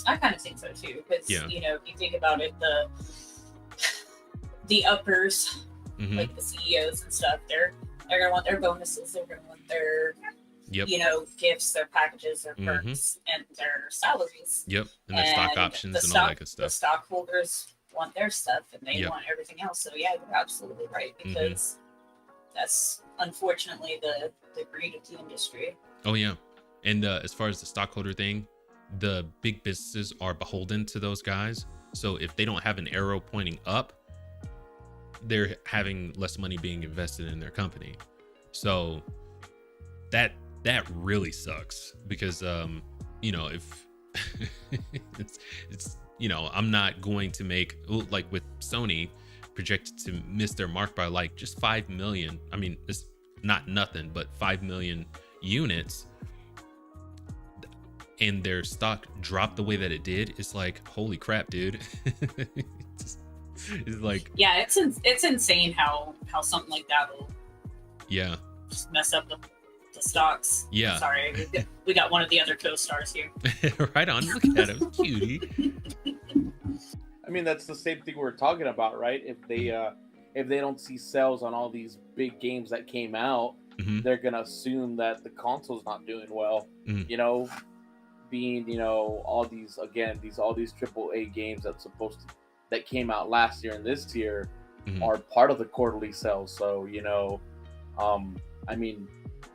I kind of think so too, because if you think about it, the uppers, like the CEOs and stuff, they're gonna want their bonuses. They're gonna want their Yep. gifts, their packages, their perks, and their salaries. Yep. And their stock options and all that good stuff. The stockholders want their stuff, and they Yep. want everything else. So yeah, you're absolutely right, because that's unfortunately the greed of the industry. Oh yeah. And as far as the stockholder thing, the big businesses are beholden to those guys. So if they don't have an arrow pointing up, they're having less money being invested in their company. So that really sucks, because if it's I'm not going to make, like with Sony, projected to miss their mark by like just 5 million. I mean, it's not nothing, but 5 million units, and their stock dropped the way that it did. It's like, holy crap, dude. it's like, yeah, it's insane how something like that will just mess up the stocks. Yeah. Sorry, we got one of the other co-stars here. Right on. Look at him, cutie. I mean, that's the same thing we're talking about, right? If they don't see sales on all these big games that came out, they're gonna assume that the console's not doing well. Being all these AAA games that came out last year and this year are part of the quarterly sales. So I mean,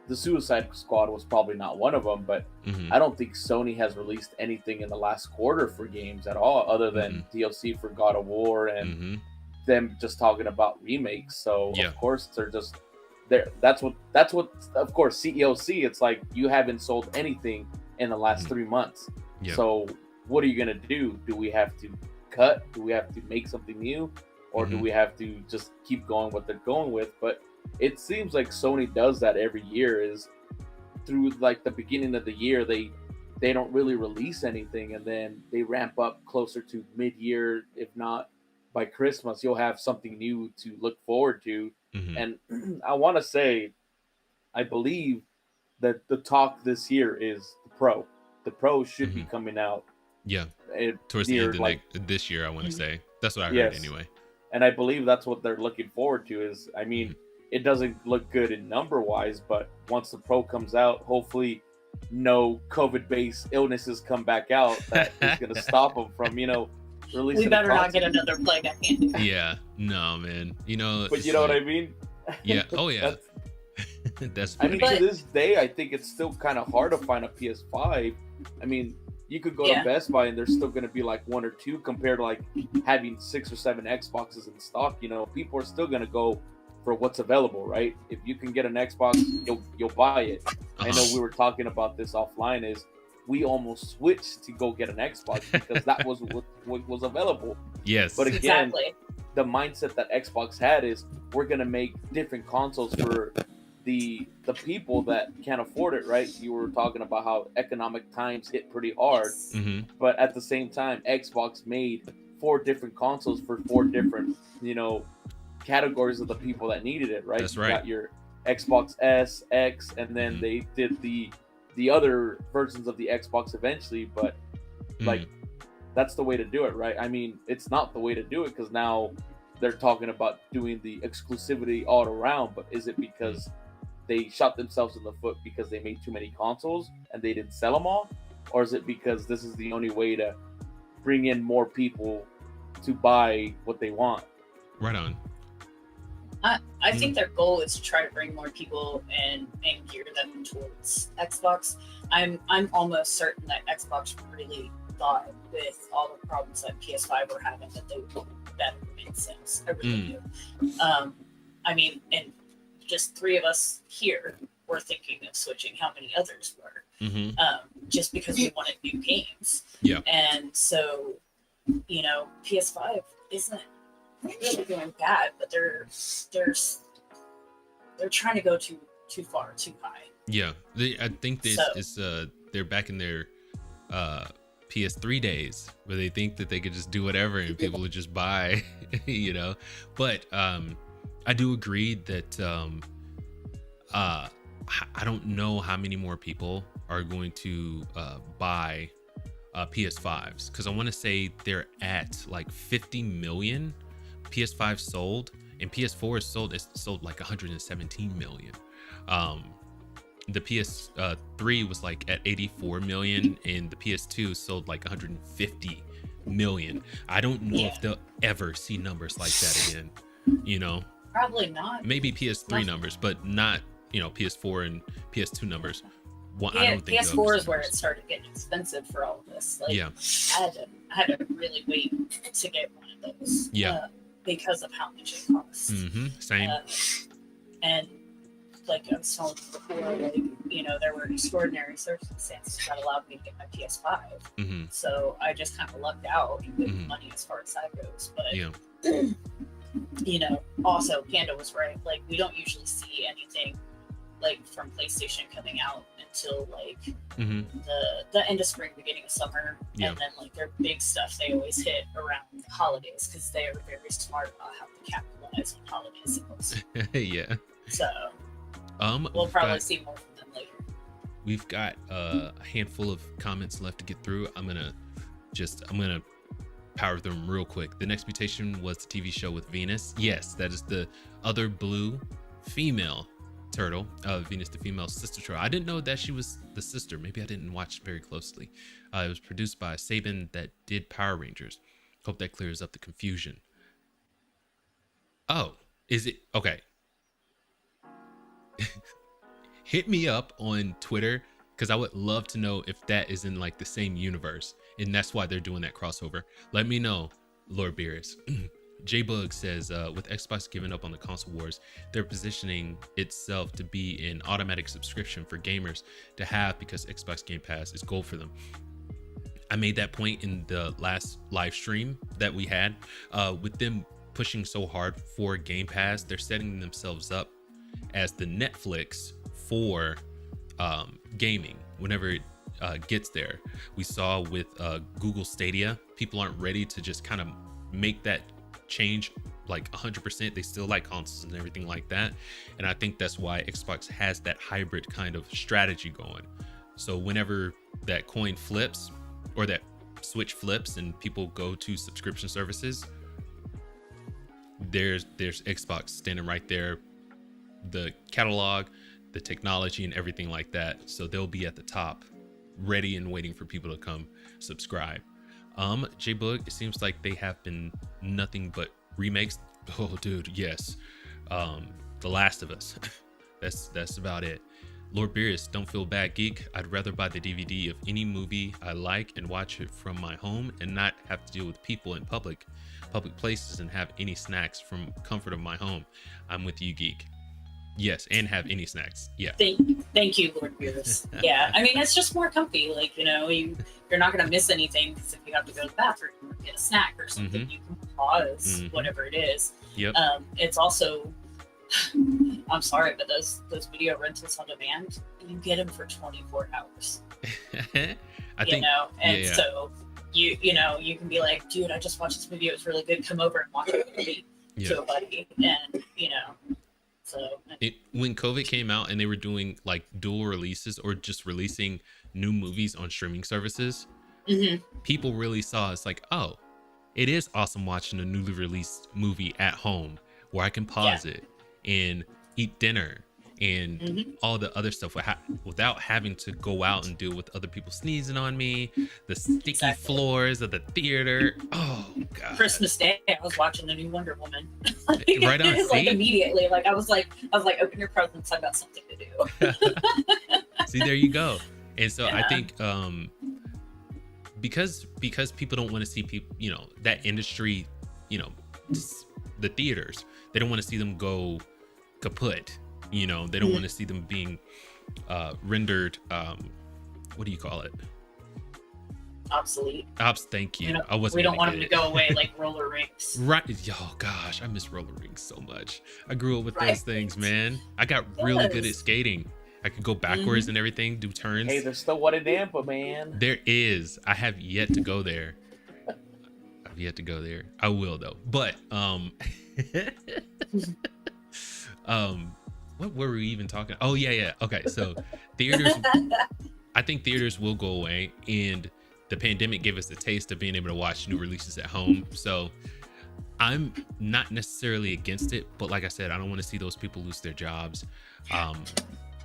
the Suicide Squad was probably not one of them, but I don't think Sony has released anything in the last quarter for games at all, other than DLC for God of War and them just talking about remakes. So of course they're just there. That's what of course CEOs see. It's like, you haven't sold anything in the last 3 months. So what are you gonna do? Do we have to cut? Do we have to make something new, or do we have to just keep going what they're going with? But it seems like Sony does that every year, is through like the beginning of the year, they don't really release anything, and then they ramp up closer to mid-year. If not by Christmas, you'll have something new to look forward to. And I want to say, I believe that the talk this year is the Pro. The Pro should be coming out. Yeah. Towards the end of this year, I want to say. That's what I heard anyway. And I believe that's what they're looking forward to. Is, I mean, it doesn't look good in number wise, but once the Pro comes out, hopefully no COVID-based illnesses come back out that is going to stop them from, releasing. We better not get another plague at hand. Yeah, no, man. But you know what I mean? Yeah. Oh yeah. That's I mean, to this day, I think it's still kind of hard to find a PS5. I mean, you could go to Best Buy and there's still going to be like one or two, compared to like having 6 or 7 Xboxes in stock. People are still going to go for what's available, right? If you can get an Xbox, you'll buy it. I know we were talking about this offline, is we almost switched to go get an Xbox because that was what was available. Yes. But again, the mindset that Xbox had is, we're going to make different consoles for the people that can't afford it, right? You were talking about how economic times hit pretty hard, but at the same time, Xbox made 4 different consoles for 4 different, categories of the people that needed it, right? That's right. You got your Xbox S, X, and then they did the other versions of the Xbox eventually, but like, that's the way to do it, right? I mean, it's not the way to do it, because now they're talking about doing the exclusivity all around, but is it because they shot themselves in the foot because they made too many consoles and they didn't sell them all? Or is it because this is the only way to bring in more people to buy what they want? Right on. I think their goal is to try to bring more people and gear them towards Xbox. I'm almost certain that Xbox really thought, with all the problems that PS5 were having, that they would better in sales. I really do. I mean, and just 3 of us here were thinking of switching. How many others were? Just because we wanted new games. Yeah. And so, PS5 isn't really doing bad, but they're trying to go too far, too high. Yeah, I think this is they're back in their PS3 days, where they think that they could just do whatever and people would just buy, But I do agree that I don't know how many more people are going to buy PS5s, because I want to say they're at like 50 million PS5 sold, and PS4 is sold like 117 million. the PS3 was like at 84 million, and the PS2 sold like 150 million. I don't know if they'll ever see numbers like that again. You know, probably not. Maybe PS3 numbers, but not, you know, PS4 and PS2 numbers. Well, I don't think PS4 is where it started getting expensive for all of this. Like, yeah, I had to really wait to get one of those. Yeah, because of how much it costs. Same. And like I was telling you before, like, you know, there were extraordinary circumstances that allowed me to get my PS5. So I just kind of lucked out with money as far as that goes. But you know, also Panda was right. Like, we don't usually see anything like from PlayStation coming out until like the end of spring, beginning of summer, and then like their big stuff they always hit around the holidays because they are very smart about how to capitalize on holidays. Yeah. So we'll probably see more from them later. We've got a handful of comments left to get through. I'm gonna power through them real quick. The next mutation was the TV show with Venus. Yes, that is the other blue female turtle, Venus the female sister turtle. I didn't know that she was the sister. Maybe I didn't watch very closely. It was produced by Saban that did Power Rangers. Hope that clears up the confusion. Oh, is it? Okay. Hit me up on Twitter, because I would love to know if that is in like the same universe and that's why they're doing that crossover. Let me know, Lord Beerus. J-Bug says, with Xbox giving up on the console wars, they're positioning itself to be an automatic subscription for gamers to have because Xbox Game Pass is gold for them. I made that point in the last live stream that we had. With them pushing so hard for Game Pass, they're setting themselves up as the Netflix for gaming whenever it gets there. We saw with Google Stadia, people aren't ready to just kind of make that change like 100%. They still like consoles and everything like that, and I think that's why Xbox has that hybrid kind of strategy going. So whenever that coin flips or that switch flips and people go to subscription services, there's Xbox standing right there, the catalog, the technology, and everything like that. So they'll be at the top, ready and waiting for people to come subscribe. J-Bug, it seems like they have been nothing but remakes. Oh, dude, yes. The Last of Us. That's about it. Lord Beerus, don't feel bad, geek. I'd rather buy the DVD of any movie I like and watch it from my home and not have to deal with people in public places and have any snacks from comfort of my home. I'm with you, geek. Yes, and have any snacks. Yeah. Thank you, Lord Beerus. Yeah, I mean, it's just more comfy. Like, you know, you're not going to miss anything because if you have to go to the bathroom or get a snack or something, you can pause whatever it is. Yep. It's also, I'm sorry, but those video rentals on demand, you get them for 24 hours. So you know, you can be like, dude, I just watched this movie. It was really good. Come over and watch it with me to a buddy. And, you know, so when COVID came out and they were doing like dual releases or just releasing new movies on streaming services, people really saw it's like, oh, it is awesome watching a newly released movie at home where I can pause it and eat dinner and all the other stuff without having to go out and deal with other people sneezing on me, the sticky floors of the theater. Oh god. Christmas Day, I was watching the new Wonder Woman. Right on. Like immediately, like I was like, open your presents, I got something to do. See, there you go. And so I think because people don't want to see people, you know, that industry, you know, the theaters, they don't want to see them go kaput. You know, they don't want to see them being rendered, what do you call it? Obsolete. Thank you. You know, I wasn't. We don't want them to go away like roller rinks. Right. Oh gosh, I miss roller rinks so much. I grew up with those things, man. I got really good at skating. I could go backwards and everything, do turns. Hey, there's still one in Nampa, man. There is. I have yet to go there. I will though. But what were we even talking? Oh yeah. Okay, so theaters. I think theaters will go away, and the pandemic gave us a taste of being able to watch new releases at home. So I'm not necessarily against it, but like I said, I don't want to see those people lose their jobs.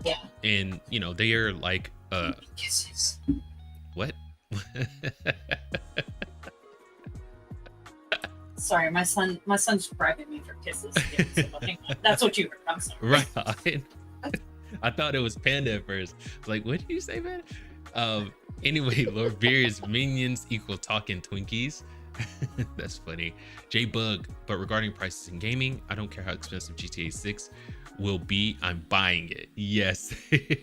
Yeah. And you know, they are like Kisses. what? Sorry, my son's bribing me for kisses. Yeah, so hang on. That's what you heard. I'm sorry. Right. I thought it was Panda at first. Like, what did you say, man? Anyway, Lord Beer's minions equal talking Twinkies. That's funny. J Bug, but regarding prices in gaming, I don't care how expensive GTA 6 will be, I'm buying it. Yes.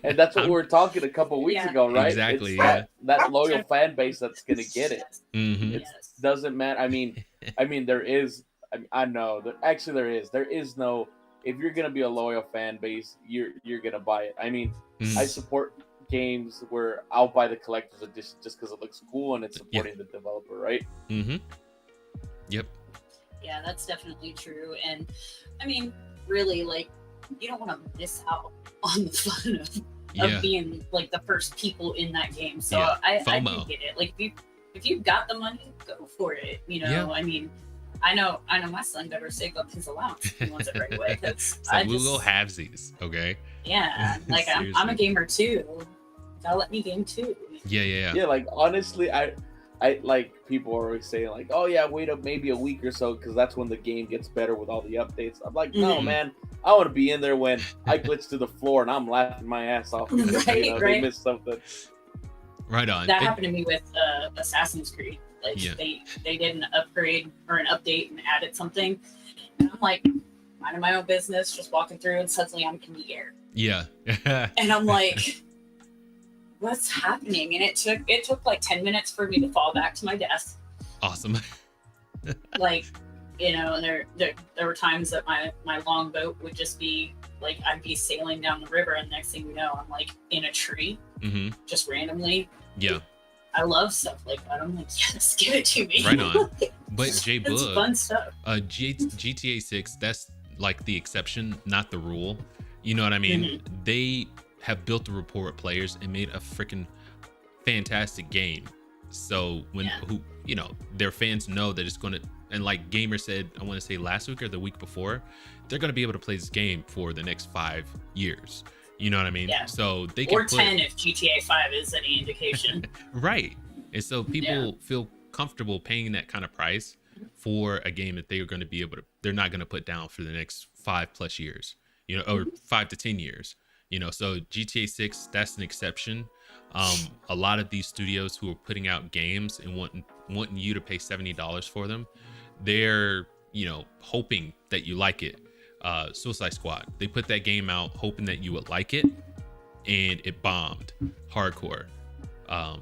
And that's what we were talking a couple weeks ago, right? Exactly. It's that loyal fan base that's gonna get it. Mm-hmm. It doesn't matter. I mean, there is. I know that actually there is. There is no. If you're gonna be a loyal fan base, you're gonna buy it. I mean, I support games where I'll buy the collector's edition just because it looks cool and it's supporting the developer, right? Mm-hmm. Yep. Yeah, that's definitely true. And I mean, really, like, you don't want to miss out on the fun of being like the first people in that game. So I do get it. Like, if you've got the money, go for it. You know, I mean, I know my son better save up his allowance if he wants it right away. We will have these, okay? Yeah, like I'm a gamer too. Gotta let me game too. Yeah. Like, honestly, I like, people are always saying like, oh yeah, wait up maybe a week or so because that's when the game gets better with all the updates. I'm like, no, man, I want to be in there when I glitch to the floor and I'm laughing my ass off. They missed something. Right on. That happened to me with Assassin's Creed. Like, they did an upgrade or an update and added something, and I'm like, minding my own business, just walking through, and suddenly I'm in the air. Yeah. And I'm like, what's happening? And it took like 10 minutes for me to fall back to my desk. Awesome. Like, you know, and there were times that my longboat would just be like, I'd be sailing down the river, and next thing you know, I'm like in a tree, just randomly. Yeah. I love stuff like that. I'm like, yes, give it to me. Right on. But J Bug, it's fun stuff. GTA 6, that's like the exception, not the rule. You know what I mean? They have built a rapport with players and made a freaking fantastic game. So when their fans know that it's going to, and like Gamer said, I want to say last week or the week before, they're going to be able to play this game for the next 5 years. You know what I mean? Yeah. So they can 10 if GTA 5 is any indication. Right. And so people feel comfortable paying that kind of price for a game that they are going to be able to, they're not going to put down for the next 5+ years, you know, or 5 to 10 years, you know. So GTA 6, that's an exception. A lot of these studios who are putting out games and wanting you to pay $70 for them, they're, you know, hoping that you like it. Suicide Squad, they put that game out hoping that you would like it, and it bombed hardcore. So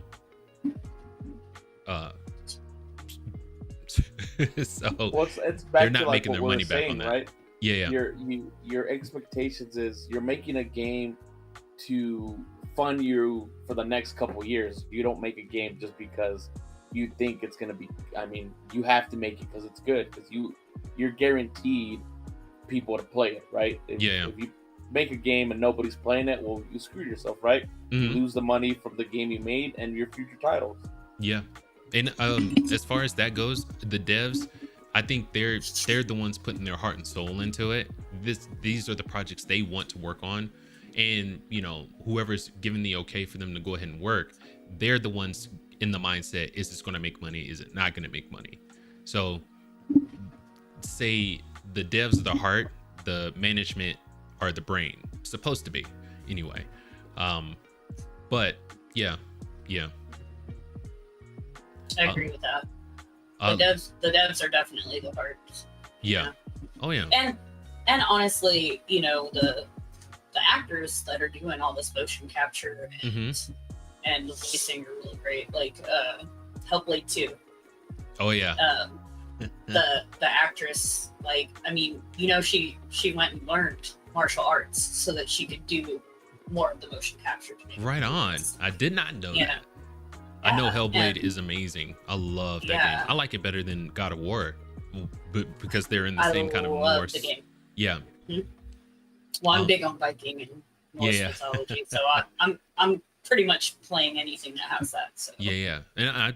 it's back they're not to like making their money back saying, on that, right? Yeah. Your expectations is you're making a game to fund you for the next couple years. You don't make a game just because you think it's gonna be. I mean, you have to make it because it's good, because you're guaranteed people to play it, right? If you make a game and nobody's playing it, well, you screwed yourself, right? You lose the money from the game you made and your future titles. Yeah. And as far as that goes, the devs, I think they're the ones putting their heart and soul into it. These are the projects they want to work on, and you know, whoever's given the okay for them to go ahead and work, they're the ones in the mindset: is this going to make money? Is it not going to make money? So, say the devs are the heart, the management are the brain. Supposed to be, anyway. But yeah. I agree with that. The devs are definitely the heart. Yeah. Oh yeah. And honestly, you know, the actors that are doing all this motion capture and the voicing are really great. Like Hellblade 2. Oh yeah. The actress, like, I mean, you know, she went and learned martial arts so that she could do more of the motion capture. Right on. I did not know that. I know Hellblade is amazing. I love that game. I like it better than God of War, but because they're in the same kind of Norse. The game. Yeah. Well, I'm big on Viking and Norse mythology, so I'm pretty much playing anything that has that. So. Yeah, and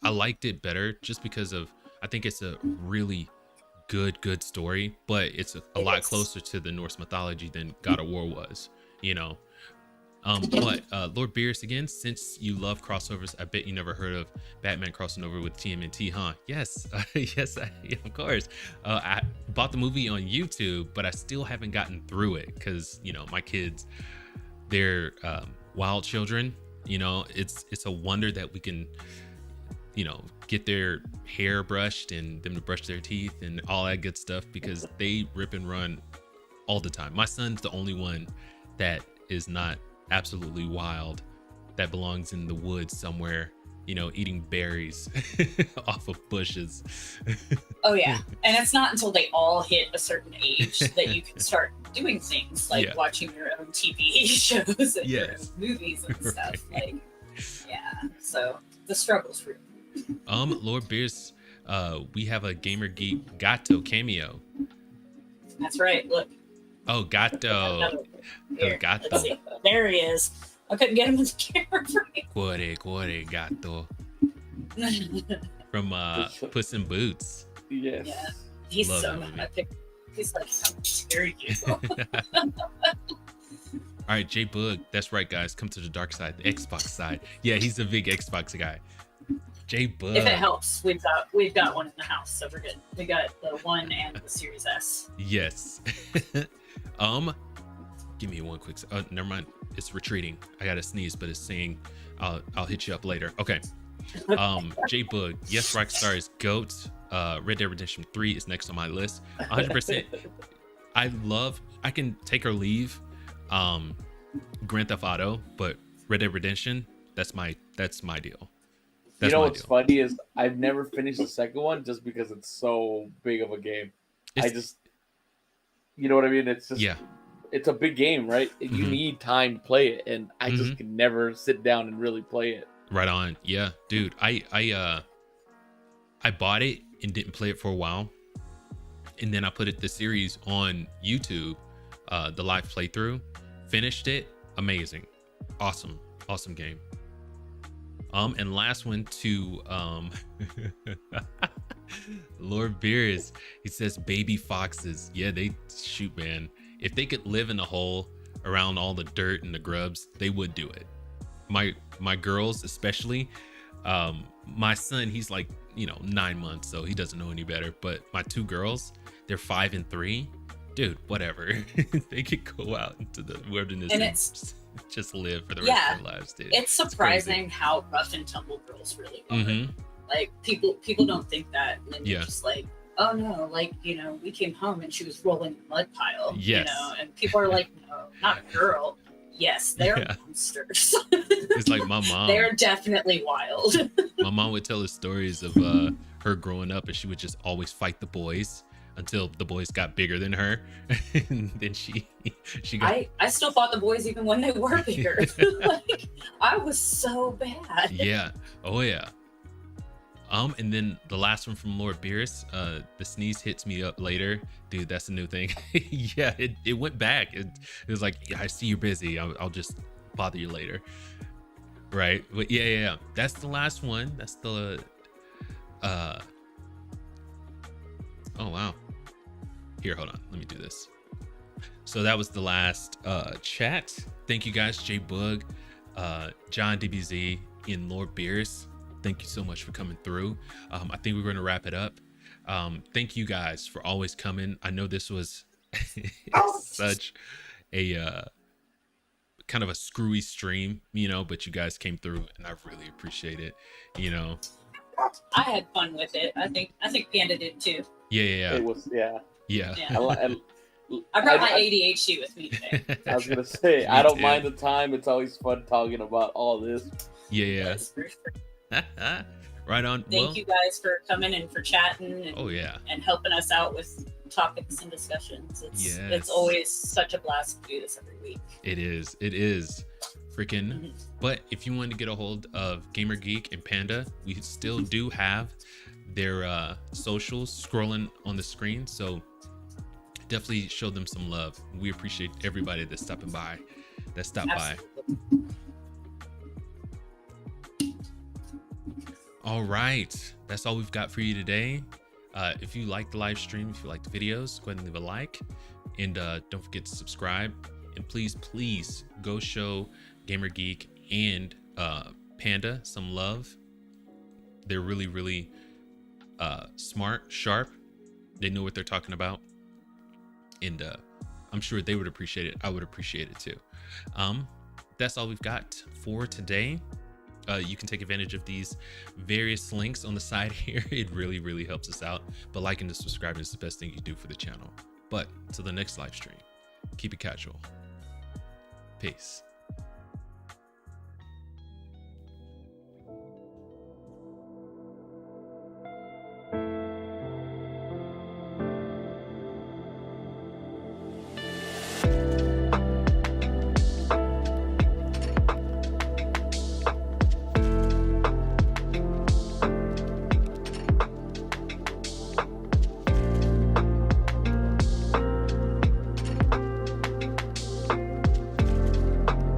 I liked it better just because of, I think it's a really good story, but it's a lot closer to the Norse mythology than God of War was. you know. But Lord Beerus, again, since you love crossovers, I bet you never heard of Batman crossing over with TMNT, huh? Yes, yes, yeah, of course. I bought the movie on YouTube, but I still haven't gotten through it because, you know, my kids, they're wild children. You know, it's a wonder that we can, you know, get their hair brushed and them to brush their teeth and all that good stuff, because they rip and run all the time. My son's the only one that is not absolutely wild, that belongs in the woods somewhere, you know, eating berries off of bushes. Oh yeah, and it's not until they all hit a certain age that you can start doing things like watching your own TV shows and your own movies and stuff. Like, yeah, so the struggle's real. Lord Beerus, we have a Gamer Geek Gato cameo. That's right. Look. Oh, Gato. Here, Gato. There he is. I couldn't get him in the camera frame. Cuore, Gato. From Puss in Boots. Yes. Yeah. He's Love so epic. He's like so scary. All right, J Boog. That's right, guys. Come to the dark side, the Xbox side. Yeah, he's a big Xbox guy. J Boog. If it helps, we've got one in the house, so we're good. We got the One and the Series S. Yes. Give me one quick. Oh, never mind. It's retreating. I gotta sneeze, but it's saying I'll hit you up later. Okay. J Boog. Yes, Rockstar is GOAT. Red Dead Redemption 3 is next on my list. 100%. I can take or leave Grand Theft Auto, but Red Dead Redemption, that's my deal. You know what's funny is I've never finished the second one just because it's so big of a game. You know what I mean? It's just, it's a big game, right? Mm-hmm. You need time to play it, and I just can never sit down and really play it. Right on. Yeah, dude. I bought it and didn't play it for a while, and then I put the series on YouTube, the live playthrough, finished it. Amazing, awesome game. And last one to Lord Beerus. He says baby foxes. Yeah, they shoot, man. If they could live in a hole around all the dirt and the grubs, they would do it. My girls, especially. My son, he's like, 9 months, so he doesn't know any better. But my two girls, they're 5 and 3. Dude, whatever. They could go out into the wilderness and just live for the rest of their lives, dude. It's surprising how rough and tumble girls really are. Like people don't think that, and then you're just like, oh no, like, we came home and she was rolling in the mud pile. And people are like, no, not a girl. Yes, they're monsters. It's like my mom. They're definitely wild. My mom would tell us stories of her growing up, and she would just always fight the boys until the boys got bigger than her. And then she got... I still fought the boys even when they were bigger. Like, I was so bad. Yeah. Oh yeah. And then the last one from Lord Beerus, the sneeze hits me up later. Dude, that's a new thing. Yeah, it went back. It was like, I see you're busy. I'll just bother you later. Right. But yeah. That's the last one. That's the oh wow. Here, hold on. Let me do this. So that was the last chat. Thank you guys, J Boog, John DBZ, and Lord Beerus. Thank you so much for coming through. I think we're going to wrap it up. Thank you guys for always coming. I know this was such a kind of a screwy stream, but you guys came through, and I really appreciate it. I had fun with it. I think Panda did too. Yeah. It was, yeah. I brought my ADHD with me today. I was gonna say, I don't mind the time. It's always fun talking about all this. Yeah. Right on. Thank you guys for coming and for chatting and, and helping us out with topics and discussions. It's always such a blast to do this every week. It is freaking. But if you want to get a hold of Gamer Geek and Panda, we still do have their socials scrolling on the screen, so definitely show them some love. We appreciate everybody that's stopped by. All right, that's all we've got for you today. If you like the live stream, if you like the videos, go ahead and leave a like, and don't forget to subscribe And please go show Gamer Geek and Panda some love. They're really smart, sharp. They know what they're talking about, and I'm sure they would appreciate it. I would appreciate it too. That's all we've got for today. You can take advantage of these various links on the side here. It really helps us out. But liking and subscribing is the best thing you do for the channel. But till the next live stream, keep it casual. Peace.